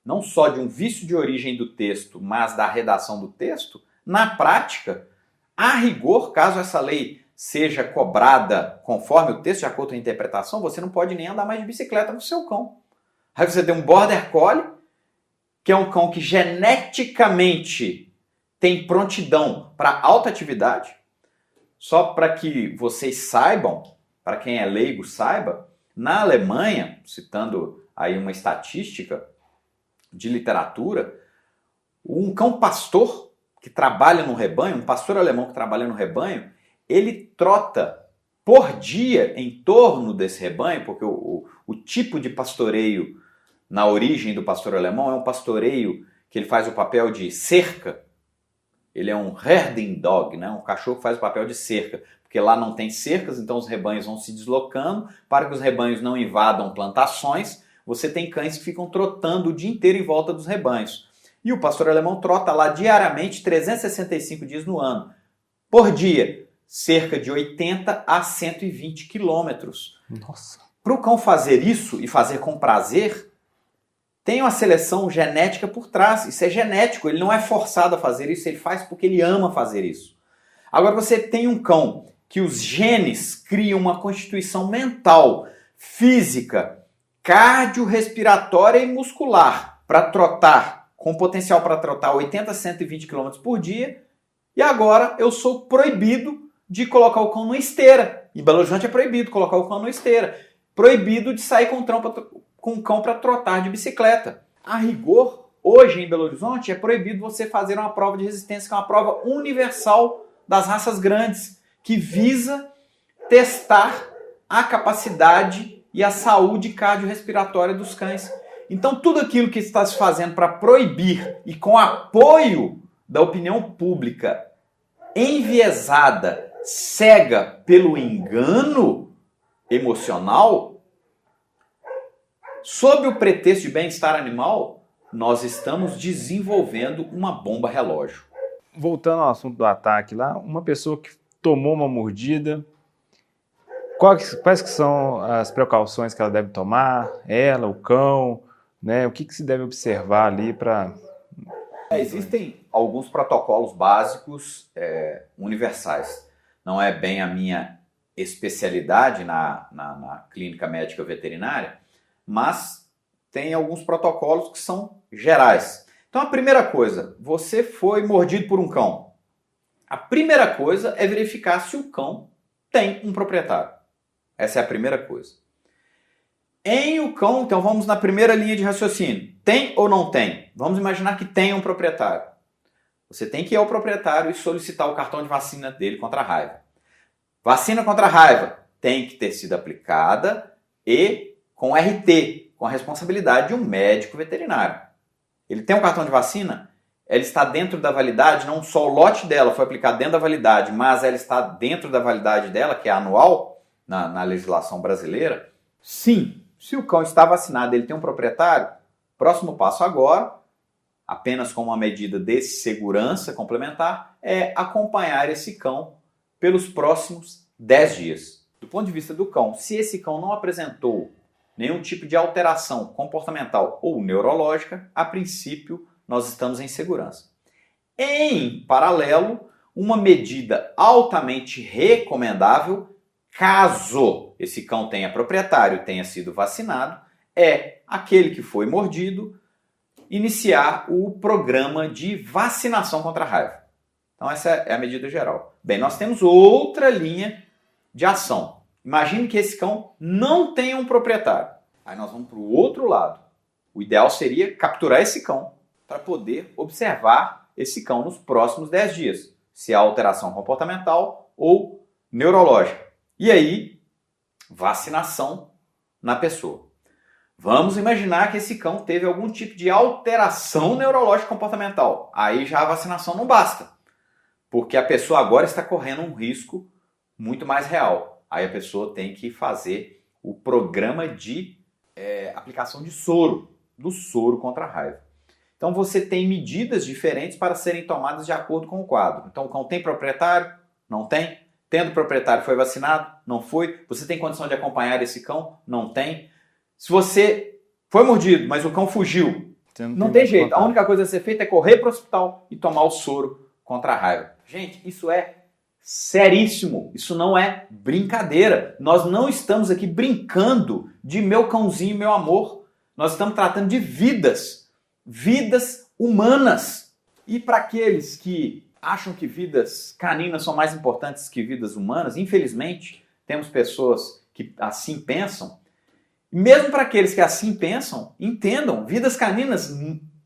não só de um vício de origem do texto, mas da redação do texto, na prática, a rigor, caso essa lei seja cobrada conforme o texto, de acordo com a interpretação, você não pode nem andar mais de bicicleta com o seu cão. Aí você tem um Border Collie, que é um cão que geneticamente tem prontidão para alta atividade. Só para que vocês saibam, para quem é leigo saiba, na Alemanha, citando aí uma estatística de literatura, um cão pastor que trabalha no rebanho, um pastor alemão que trabalha no rebanho, ele trota por dia em torno desse rebanho, porque o tipo de pastoreio na origem do pastor alemão é um pastoreio que ele faz o papel de cerca. Ele é um herding dog, né? Um cachorro que faz o papel de cerca, porque lá não tem cercas, então os rebanhos vão se deslocando. Para que os rebanhos não invadam plantações, você tem cães que ficam trotando o dia inteiro em volta dos rebanhos. E o pastor alemão trota lá diariamente 365 dias no ano. Por dia, cerca de 80 a 120 quilômetros. Nossa. Para o cão fazer isso e fazer com prazer, tem uma seleção genética por trás. Isso é genético, ele não é forçado a fazer isso, ele faz porque ele ama fazer isso. Agora você tem um cão que os genes criam uma constituição mental, física, cardiorrespiratória e muscular para trotar, com potencial para trotar 80 a 120 km por dia, e agora eu sou proibido de colocar o cão numa esteira. Em Belo Horizonte é proibido colocar o cão numa esteira. Proibido de sair com o cão para trotar de bicicleta. A rigor, hoje em Belo Horizonte é proibido você fazer uma prova de resistência, que é uma prova universal das raças grandes, que visa testar a capacidade e a saúde cardiorrespiratória dos cães. Então tudo aquilo que está se fazendo para proibir e com apoio da opinião pública enviesada, cega pelo engano emocional, sob o pretexto de bem-estar animal, nós estamos desenvolvendo uma bomba relógio. Voltando ao assunto do ataque lá, uma pessoa que tomou uma mordida, quais que são as precauções que ela deve tomar? Ela, o cão, né? O que se deve observar ali para... Existem alguns protocolos básicos universais. Não é bem a minha especialidade na clínica médica veterinária, mas tem alguns protocolos que são gerais. Então a primeira coisa, você foi mordido por um cão. A primeira coisa é verificar se o cão tem um proprietário. Essa é a primeira coisa. Em o cão, então vamos na primeira linha de raciocínio. Tem ou não tem? Vamos imaginar que tem um proprietário. Você tem que ir ao proprietário e solicitar o cartão de vacina dele contra a raiva. Vacina contra a raiva tem que ter sido aplicada e com RT, com a responsabilidade de um médico veterinário. Ele tem um cartão de vacina? Ela está dentro da validade, não só o lote dela foi aplicado dentro da validade, mas ela está dentro da validade dela, que é anual, na legislação brasileira? Sim. Se o cão está vacinado e ele tem um proprietário, próximo passo agora, apenas com uma medida de segurança complementar, é acompanhar esse cão pelos próximos 10 dias. Do ponto de vista do cão, se esse cão não apresentou nenhum tipo de alteração comportamental ou neurológica, a princípio nós estamos em segurança. Em paralelo, uma medida altamente recomendável, caso esse cão tenha proprietário e tenha sido vacinado, é aquele que foi mordido iniciar o programa de vacinação contra a raiva. Então essa é a medida geral. Bem, nós temos outra linha de ação. Imagine que esse cão não tenha um proprietário. Aí nós vamos para o outro lado. O ideal seria capturar esse cão para poder observar esse cão nos próximos 10 dias. Se há alteração comportamental ou neurológica. E aí, vacinação na pessoa. Vamos imaginar que esse cão teve algum tipo de alteração neurológica comportamental. Aí já a vacinação não basta. Porque a pessoa agora está correndo um risco muito mais real. Aí a pessoa tem que fazer o programa de aplicação de soro, do soro contra a raiva. Então você tem medidas diferentes para serem tomadas de acordo com o quadro. Então o cão tem proprietário? Não tem? Tendo proprietário, foi vacinado? Não foi? Você tem condição de acompanhar esse cão? Não tem? Se você foi mordido, mas o cão fugiu, não tem jeito. A única coisa a ser feita é correr para o hospital e tomar o soro contra a raiva. Gente, isso é seríssimo. Isso não é brincadeira. Nós não estamos aqui brincando de meu cãozinho, meu amor. Nós estamos tratando de vidas. Vidas humanas. E para aqueles que acham que vidas caninas são mais importantes que vidas humanas, infelizmente, temos pessoas que assim pensam. Mesmo para aqueles que assim pensam, entendam, vidas caninas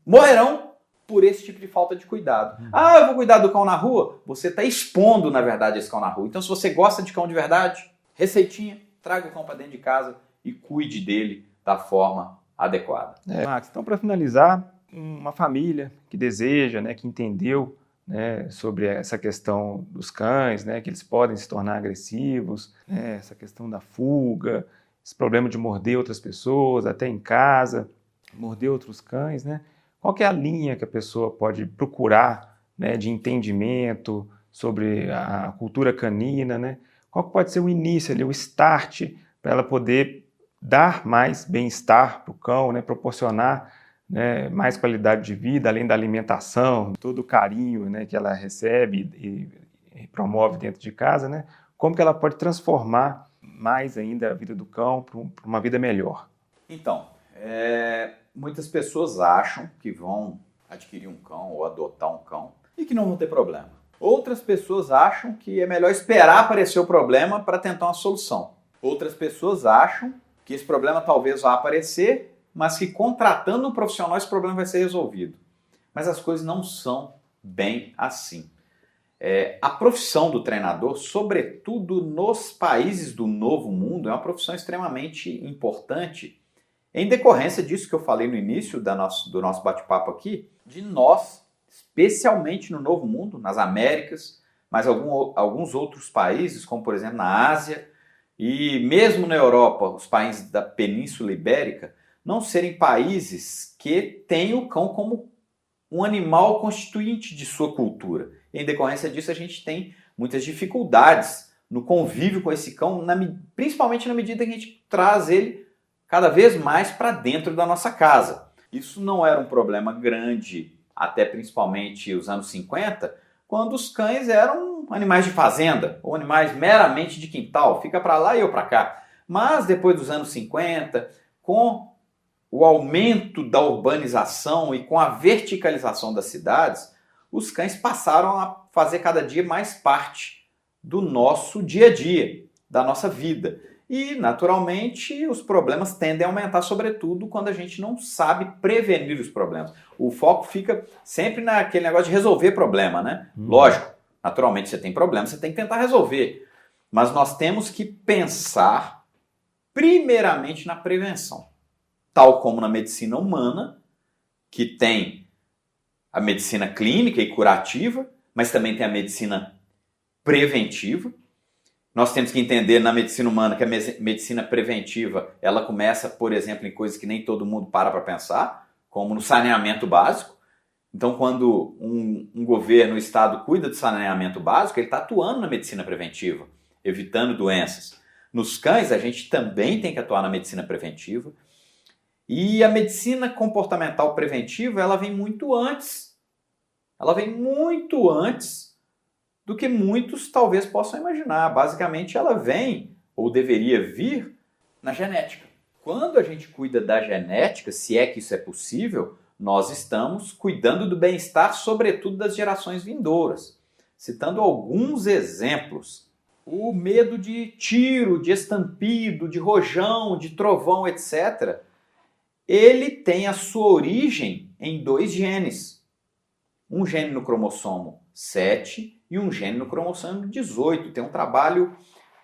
morrerão por esse tipo de falta de cuidado. Ah, eu vou cuidar do cão na rua? Você está expondo, na verdade, esse cão na rua. Então, se você gosta de cão de verdade, receitinha, traga o cão para dentro de casa e cuide dele da forma adequada. Max, então para finalizar, uma família que deseja, né, que entendeu, né, sobre essa questão dos cães, né, que eles podem se tornar agressivos, né, essa questão da fuga, esse problema de morder outras pessoas, até em casa, morder outros cães, né? Qual que é a linha que a pessoa pode procurar, né, de entendimento sobre a cultura canina, né? Qual que pode ser o início ali, o start, para ela poder dar mais bem-estar para o cão, né, proporcionar né, mais qualidade de vida, além da alimentação, todo o carinho, né, que ela recebe e promove dentro de casa, né, como que ela pode transformar mais ainda a vida do cão para uma vida melhor? Então, muitas pessoas acham que vão adquirir um cão ou adotar um cão e que não vão ter problema. Outras pessoas acham que é melhor esperar aparecer o problema para tentar uma solução. Outras pessoas acham que esse problema talvez vá aparecer, mas que contratando um profissional esse problema vai ser resolvido. Mas as coisas não são bem assim. A profissão do treinador, sobretudo nos países do Novo Mundo, é uma profissão extremamente importante, em decorrência disso que eu falei no início do nosso bate-papo aqui, de nós, especialmente no Novo Mundo, nas Américas, mas alguns outros países, como por exemplo na Ásia e mesmo na Europa, os países da Península Ibérica, não serem países que têm o cão como um animal constituinte de sua cultura. E em decorrência disso a gente tem muitas dificuldades no convívio com esse cão, principalmente na medida que a gente traz ele cada vez mais para dentro da nossa casa. Isso não era um problema grande até principalmente os anos 50, quando os cães eram animais de fazenda ou animais meramente de quintal, fica para lá e eu para cá. Mas depois dos anos 50, com o aumento da urbanização e com a verticalização das cidades, os cães passaram a fazer cada dia mais parte do nosso dia a dia, da nossa vida. E, naturalmente, os problemas tendem a aumentar, sobretudo quando a gente não sabe prevenir os problemas. O foco fica sempre naquele negócio de resolver problema, né? Lógico, naturalmente você tem problema, você tem que tentar resolver. Mas nós temos que pensar primeiramente na prevenção. Tal como na medicina humana, que tem a medicina clínica e curativa, mas também tem a medicina preventiva. Nós temos que entender na medicina humana que a medicina preventiva, ela começa, por exemplo, em coisas que nem todo mundo para pensar, como no saneamento básico. Então, quando um governo, um estado cuida do saneamento básico, ele está atuando na medicina preventiva, evitando doenças. Nos cães, a gente também tem que atuar na medicina preventiva. E a medicina comportamental preventiva, ela vem muito antes. Ela vem muito antes do que muitos talvez possam imaginar. Basicamente, ela vem, ou deveria vir, na genética. Quando a gente cuida da genética, se é que isso é possível, nós estamos cuidando do bem-estar, sobretudo das gerações vindouras. Citando alguns exemplos, o medo de tiro, de estampido, de rojão, de trovão, etc., ele tem a sua origem em 2 genes. Um gene no cromossomo 7 e um gene no cromossomo 18. Tem um trabalho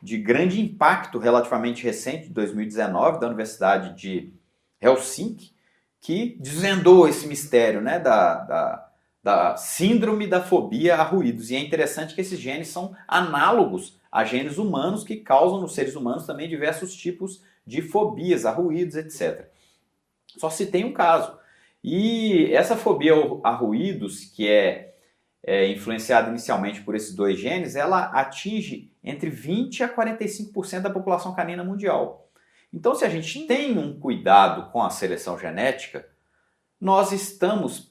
de grande impacto relativamente recente, de 2019, da Universidade de Helsinki, que desvendou esse mistério, né, da síndrome da fobia a ruídos. E é interessante que esses genes são análogos a genes humanos que causam nos seres humanos também diversos tipos de fobias a ruídos, etc. Só se tem um caso. E essa fobia a ruídos, que é influenciada inicialmente por esses 2 genes, ela atinge entre 20% a 45% da população canina mundial. Então, se a gente tem um cuidado com a seleção genética, nós estamos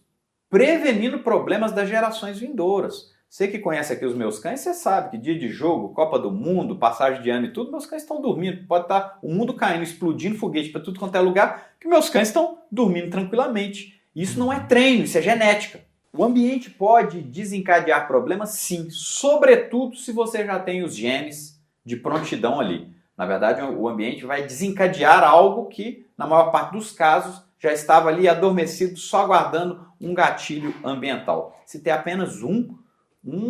prevenindo problemas das gerações vindouras. Você que conhece aqui os meus cães, você sabe que dia de jogo, Copa do Mundo, passagem de ano e tudo, meus cães estão dormindo. Pode estar o mundo caindo, explodindo foguete para tudo quanto é lugar, que meus cães estão dormindo tranquilamente. Isso não é treino, isso é genética. O ambiente pode desencadear problemas, sim, sobretudo se você já tem os genes de prontidão ali. Na verdade, o ambiente vai desencadear algo que, na maior parte dos casos, já estava ali adormecido, só aguardando um gatilho ambiental. Se tem apenas um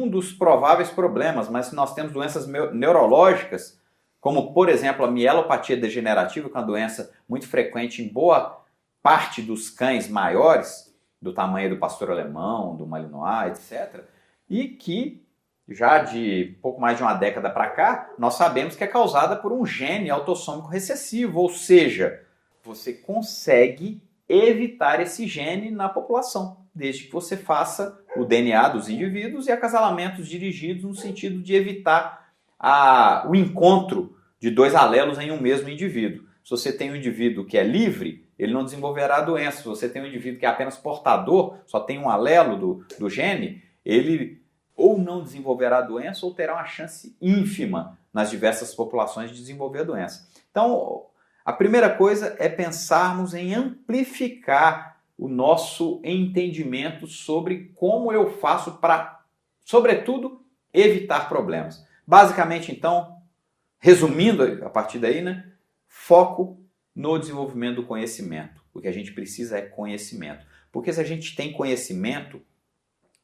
dos prováveis problemas, mas se nós temos doenças neurológicas, como, por exemplo, a mielopatia degenerativa, que é uma doença muito frequente em boa parte dos cães maiores, do tamanho do pastor alemão, do malinois, etc., e que já de pouco mais de uma década para cá, nós sabemos que é causada por um gene autossômico recessivo, ou seja, você consegue evitar esse gene na população, desde que você faça o DNA dos indivíduos e acasalamentos dirigidos no sentido de evitar o encontro de 2 alelos em um mesmo indivíduo. Se você tem um indivíduo que é livre, ele não desenvolverá a doença. Se você tem um indivíduo que é apenas portador, só tem um alelo do gene, ele ou não desenvolverá a doença ou terá uma chance ínfima nas diversas populações de desenvolver a doença. Então, a primeira coisa é pensarmos em amplificar o nosso entendimento sobre como eu faço para, sobretudo, evitar problemas. Basicamente, então, resumindo a partir daí, né, foco no desenvolvimento do conhecimento. O que a gente precisa é conhecimento. Porque se a gente tem conhecimento,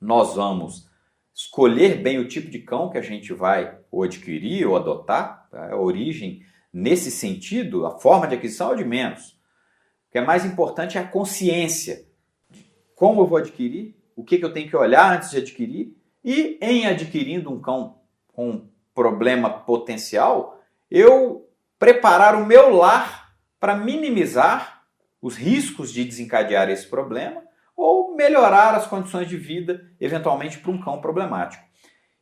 nós vamos escolher bem o tipo de cão que a gente vai ou adquirir ou adotar. Tá? A origem, nesse sentido, a forma de aquisição é de menos. O que é mais importante é a consciência de como eu vou adquirir, o que eu tenho que olhar antes de adquirir, e em adquirindo um cão com problema potencial, eu preparar o meu lar para minimizar os riscos de desencadear esse problema ou melhorar as condições de vida, eventualmente, para um cão problemático.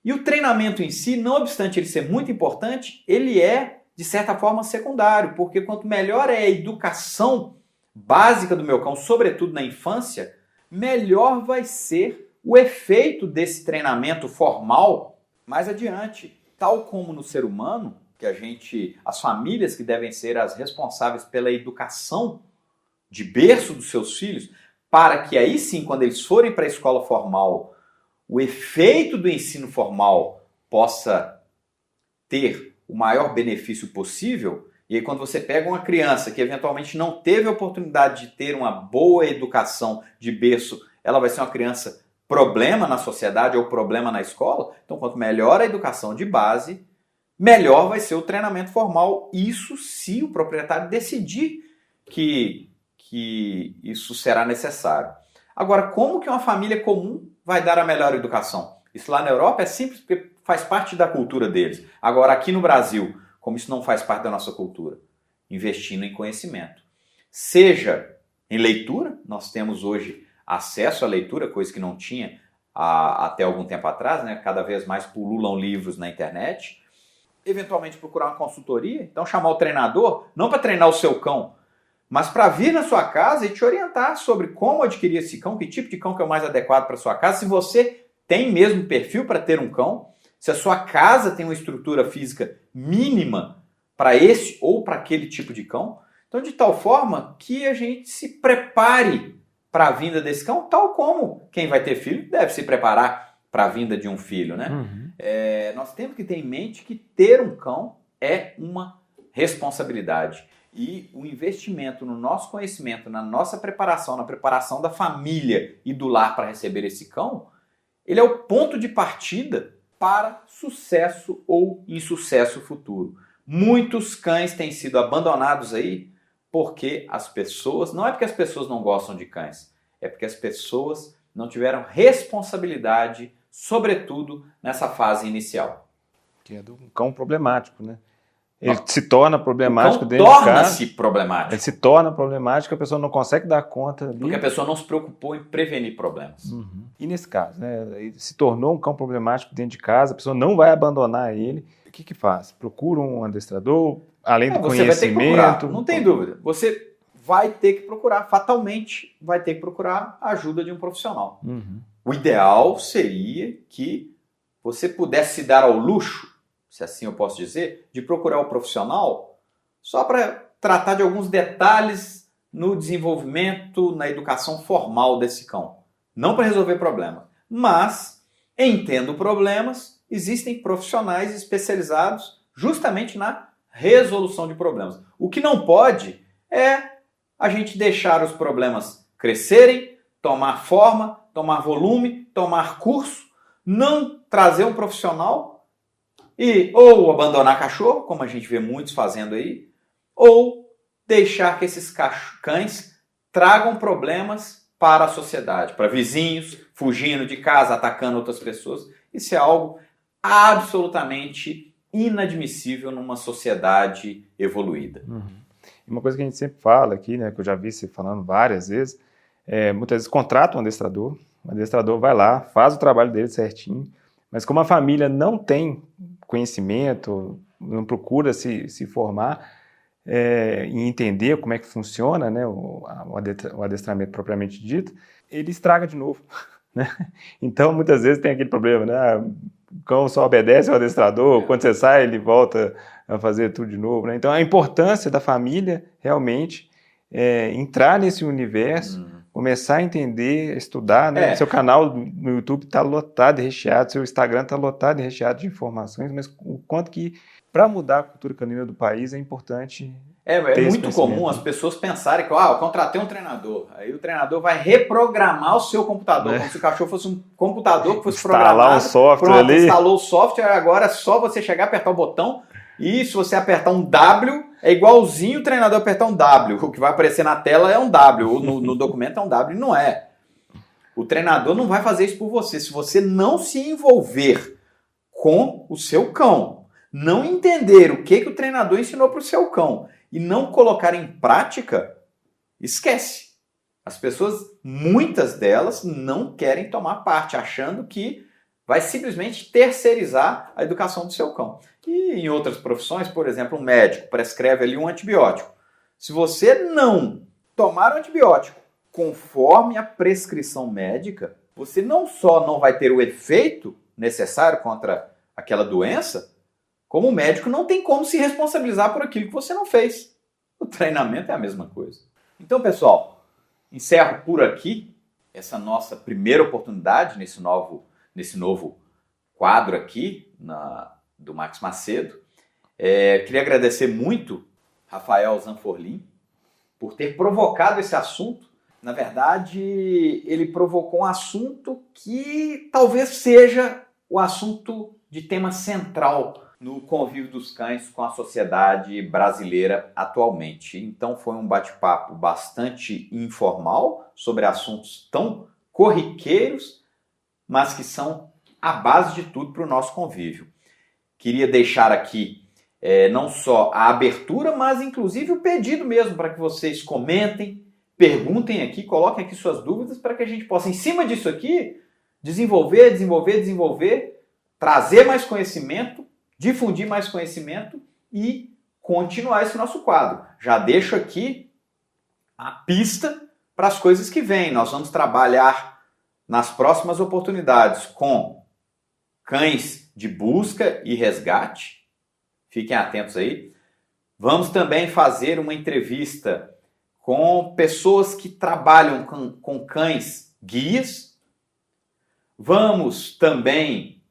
E o treinamento em si, não obstante ele ser muito importante, ele é, de certa forma, secundário, porque quanto melhor é a educação básica do meu cão, sobretudo na infância, melhor vai ser o efeito desse treinamento formal mais adiante. Tal como no ser humano, que as famílias que devem ser as responsáveis pela educação de berço dos seus filhos, para que aí sim, quando eles forem para a escola formal, o efeito do ensino formal possa ter o maior benefício possível. E aí quando você pega uma criança que eventualmente não teve a oportunidade de ter uma boa educação de berço, ela vai ser uma criança problema na sociedade ou problema na escola. Então, quanto melhor a educação de base, melhor vai ser o treinamento formal. Isso se o proprietário decidir que isso será necessário. Agora, como que uma família comum vai dar a melhor educação? Isso lá na Europa é simples, porque faz parte da cultura deles. Agora, aqui no Brasil, como isso não faz parte da nossa cultura? Investindo em conhecimento. Seja em leitura, nós temos hoje acesso à leitura, coisa que não tinha até algum tempo atrás, né? Cada vez mais pululam livros na internet. Eventualmente procurar uma consultoria, então chamar o treinador, não para treinar o seu cão, mas para vir na sua casa e te orientar sobre como adquirir esse cão, que tipo de cão que é o mais adequado para a sua casa, se você tem mesmo perfil para ter um cão, se a sua casa tem uma estrutura física mínima para esse ou para aquele tipo de cão. Então, de tal forma que a gente se prepare para a vinda desse cão, tal como quem vai ter filho deve se preparar para a vinda de um filho, né? Uhum. Nós temos que ter em mente que ter um cão é uma responsabilidade. E o investimento no nosso conhecimento, na nossa preparação, na preparação da família e do lar para receber esse cão, ele é o ponto de partida para sucesso ou insucesso futuro. Muitos cães têm sido abandonados aí porque as pessoas, não é porque as pessoas não gostam de cães, é porque as pessoas não tiveram responsabilidade, sobretudo nessa fase inicial. Que é do cão problemático, né? Ele se torna problemático dentro de casa. Torna-se problemático. Ele se torna problemático, a pessoa não consegue dar conta ali. Porque a pessoa não se preocupou em prevenir problemas. Uhum. E nesse caso, né? Ele se tornou um cão problemático dentro de casa, a pessoa não vai abandonar ele. O que faz? Procura um adestrador, além do conhecimento? Não tem dúvida. Você vai ter que procurar, fatalmente vai ter que procurar a ajuda de um profissional. Uhum. O ideal seria que você pudesse se dar ao luxo, se assim eu posso dizer, de procurar o profissional só para tratar de alguns detalhes no desenvolvimento, na educação formal desse cão. Não para resolver problemas, mas, entendo problemas, existem profissionais especializados justamente na resolução de problemas. O que não pode é a gente deixar os problemas crescerem, tomar forma, tomar volume, tomar curso, não trazer um profissional e ou abandonar cachorro, como a gente vê muitos fazendo aí, ou deixar que esses cães tragam problemas para a sociedade, para vizinhos, fugindo de casa, atacando outras pessoas. Isso é algo absolutamente inadmissível numa sociedade evoluída. Uhum. Uma coisa que a gente sempre fala aqui, né, que eu já vi você falando várias vezes, muitas vezes contrata um adestrador, o adestrador vai lá, faz o trabalho dele certinho, mas como a família não tem conhecimento, não procura se formar, em entender como é que funciona, né, o adestramento propriamente dito, ele estraga de novo. Né? Então, muitas vezes tem aquele problema, né? O cão só obedece ao adestrador, quando você sai, ele volta a fazer tudo de novo. Né? Então, a importância da família realmente entrar nesse universo, começar a entender, estudar. Né? Seu canal no YouTube está lotado e recheado, seu Instagram está lotado e recheado de informações, mas o quanto que, para mudar a cultura canina do país, é importante. É muito comum as pessoas pensarem que eu contratei um treinador, aí o treinador vai reprogramar o seu computador, como se o cachorro fosse um computador que fosse programado. Instalar um software ali. Instalou o software, agora é só você chegar, apertar o botão, e se você apertar um W, é igualzinho o treinador apertar um W. O que vai aparecer na tela é um W, no documento é um W, não é. O treinador não vai fazer isso por você. Se você não se envolver com o seu cão, não entender o que o treinador ensinou para o seu cão, e não colocar em prática, esquece. As pessoas, muitas delas, não querem tomar parte, achando que vai simplesmente terceirizar a educação do seu cão. E em outras profissões, por exemplo, um médico prescreve ali um antibiótico. Se você não tomar o antibiótico conforme a prescrição médica, você não só não vai ter o efeito necessário contra aquela doença, como o médico não tem como se responsabilizar por aquilo que você não fez. O treinamento é a mesma coisa. Então, pessoal, encerro por aqui essa nossa primeira oportunidade nesse novo quadro aqui do Max Macedo. Queria agradecer muito Rafael Zanforlin por ter provocado esse assunto. Na verdade, ele provocou um assunto que talvez seja o assunto de tema central no convívio dos cães com a sociedade brasileira atualmente. Então foi um bate-papo bastante informal sobre assuntos tão corriqueiros, mas que são a base de tudo para o nosso convívio. Queria deixar aqui não só a abertura, mas inclusive o pedido mesmo para que vocês comentem, perguntem aqui, coloquem aqui suas dúvidas para que a gente possa, em cima disso aqui, desenvolver, trazer mais conhecimento, difundir mais conhecimento e continuar esse nosso quadro. Já deixo aqui a pista para as coisas que vêm. Nós vamos trabalhar nas próximas oportunidades com cães de busca e resgate. Fiquem atentos aí. Vamos também fazer uma entrevista com pessoas que trabalham com cães guias. Vamos também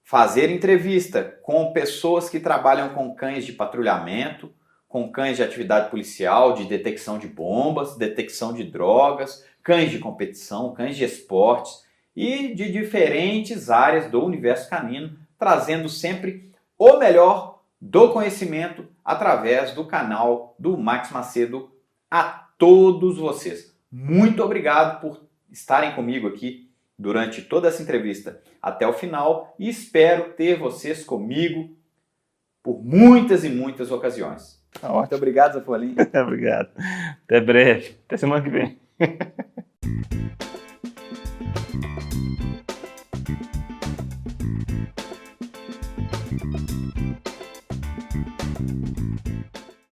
fazer entrevista com pessoas que trabalham com cães de patrulhamento, com cães de atividade policial, de detecção de bombas, detecção de drogas, cães de competição, cães de esportes e de diferentes áreas do universo canino, trazendo sempre o melhor do conhecimento através do canal do Max Macedo a todos vocês. Muito obrigado por estarem comigo aqui durante toda essa entrevista até o final e espero ter vocês comigo por muitas e muitas ocasiões. Ótimo. Muito obrigado, Zanforlin. Obrigado. Até breve. Até semana que vem.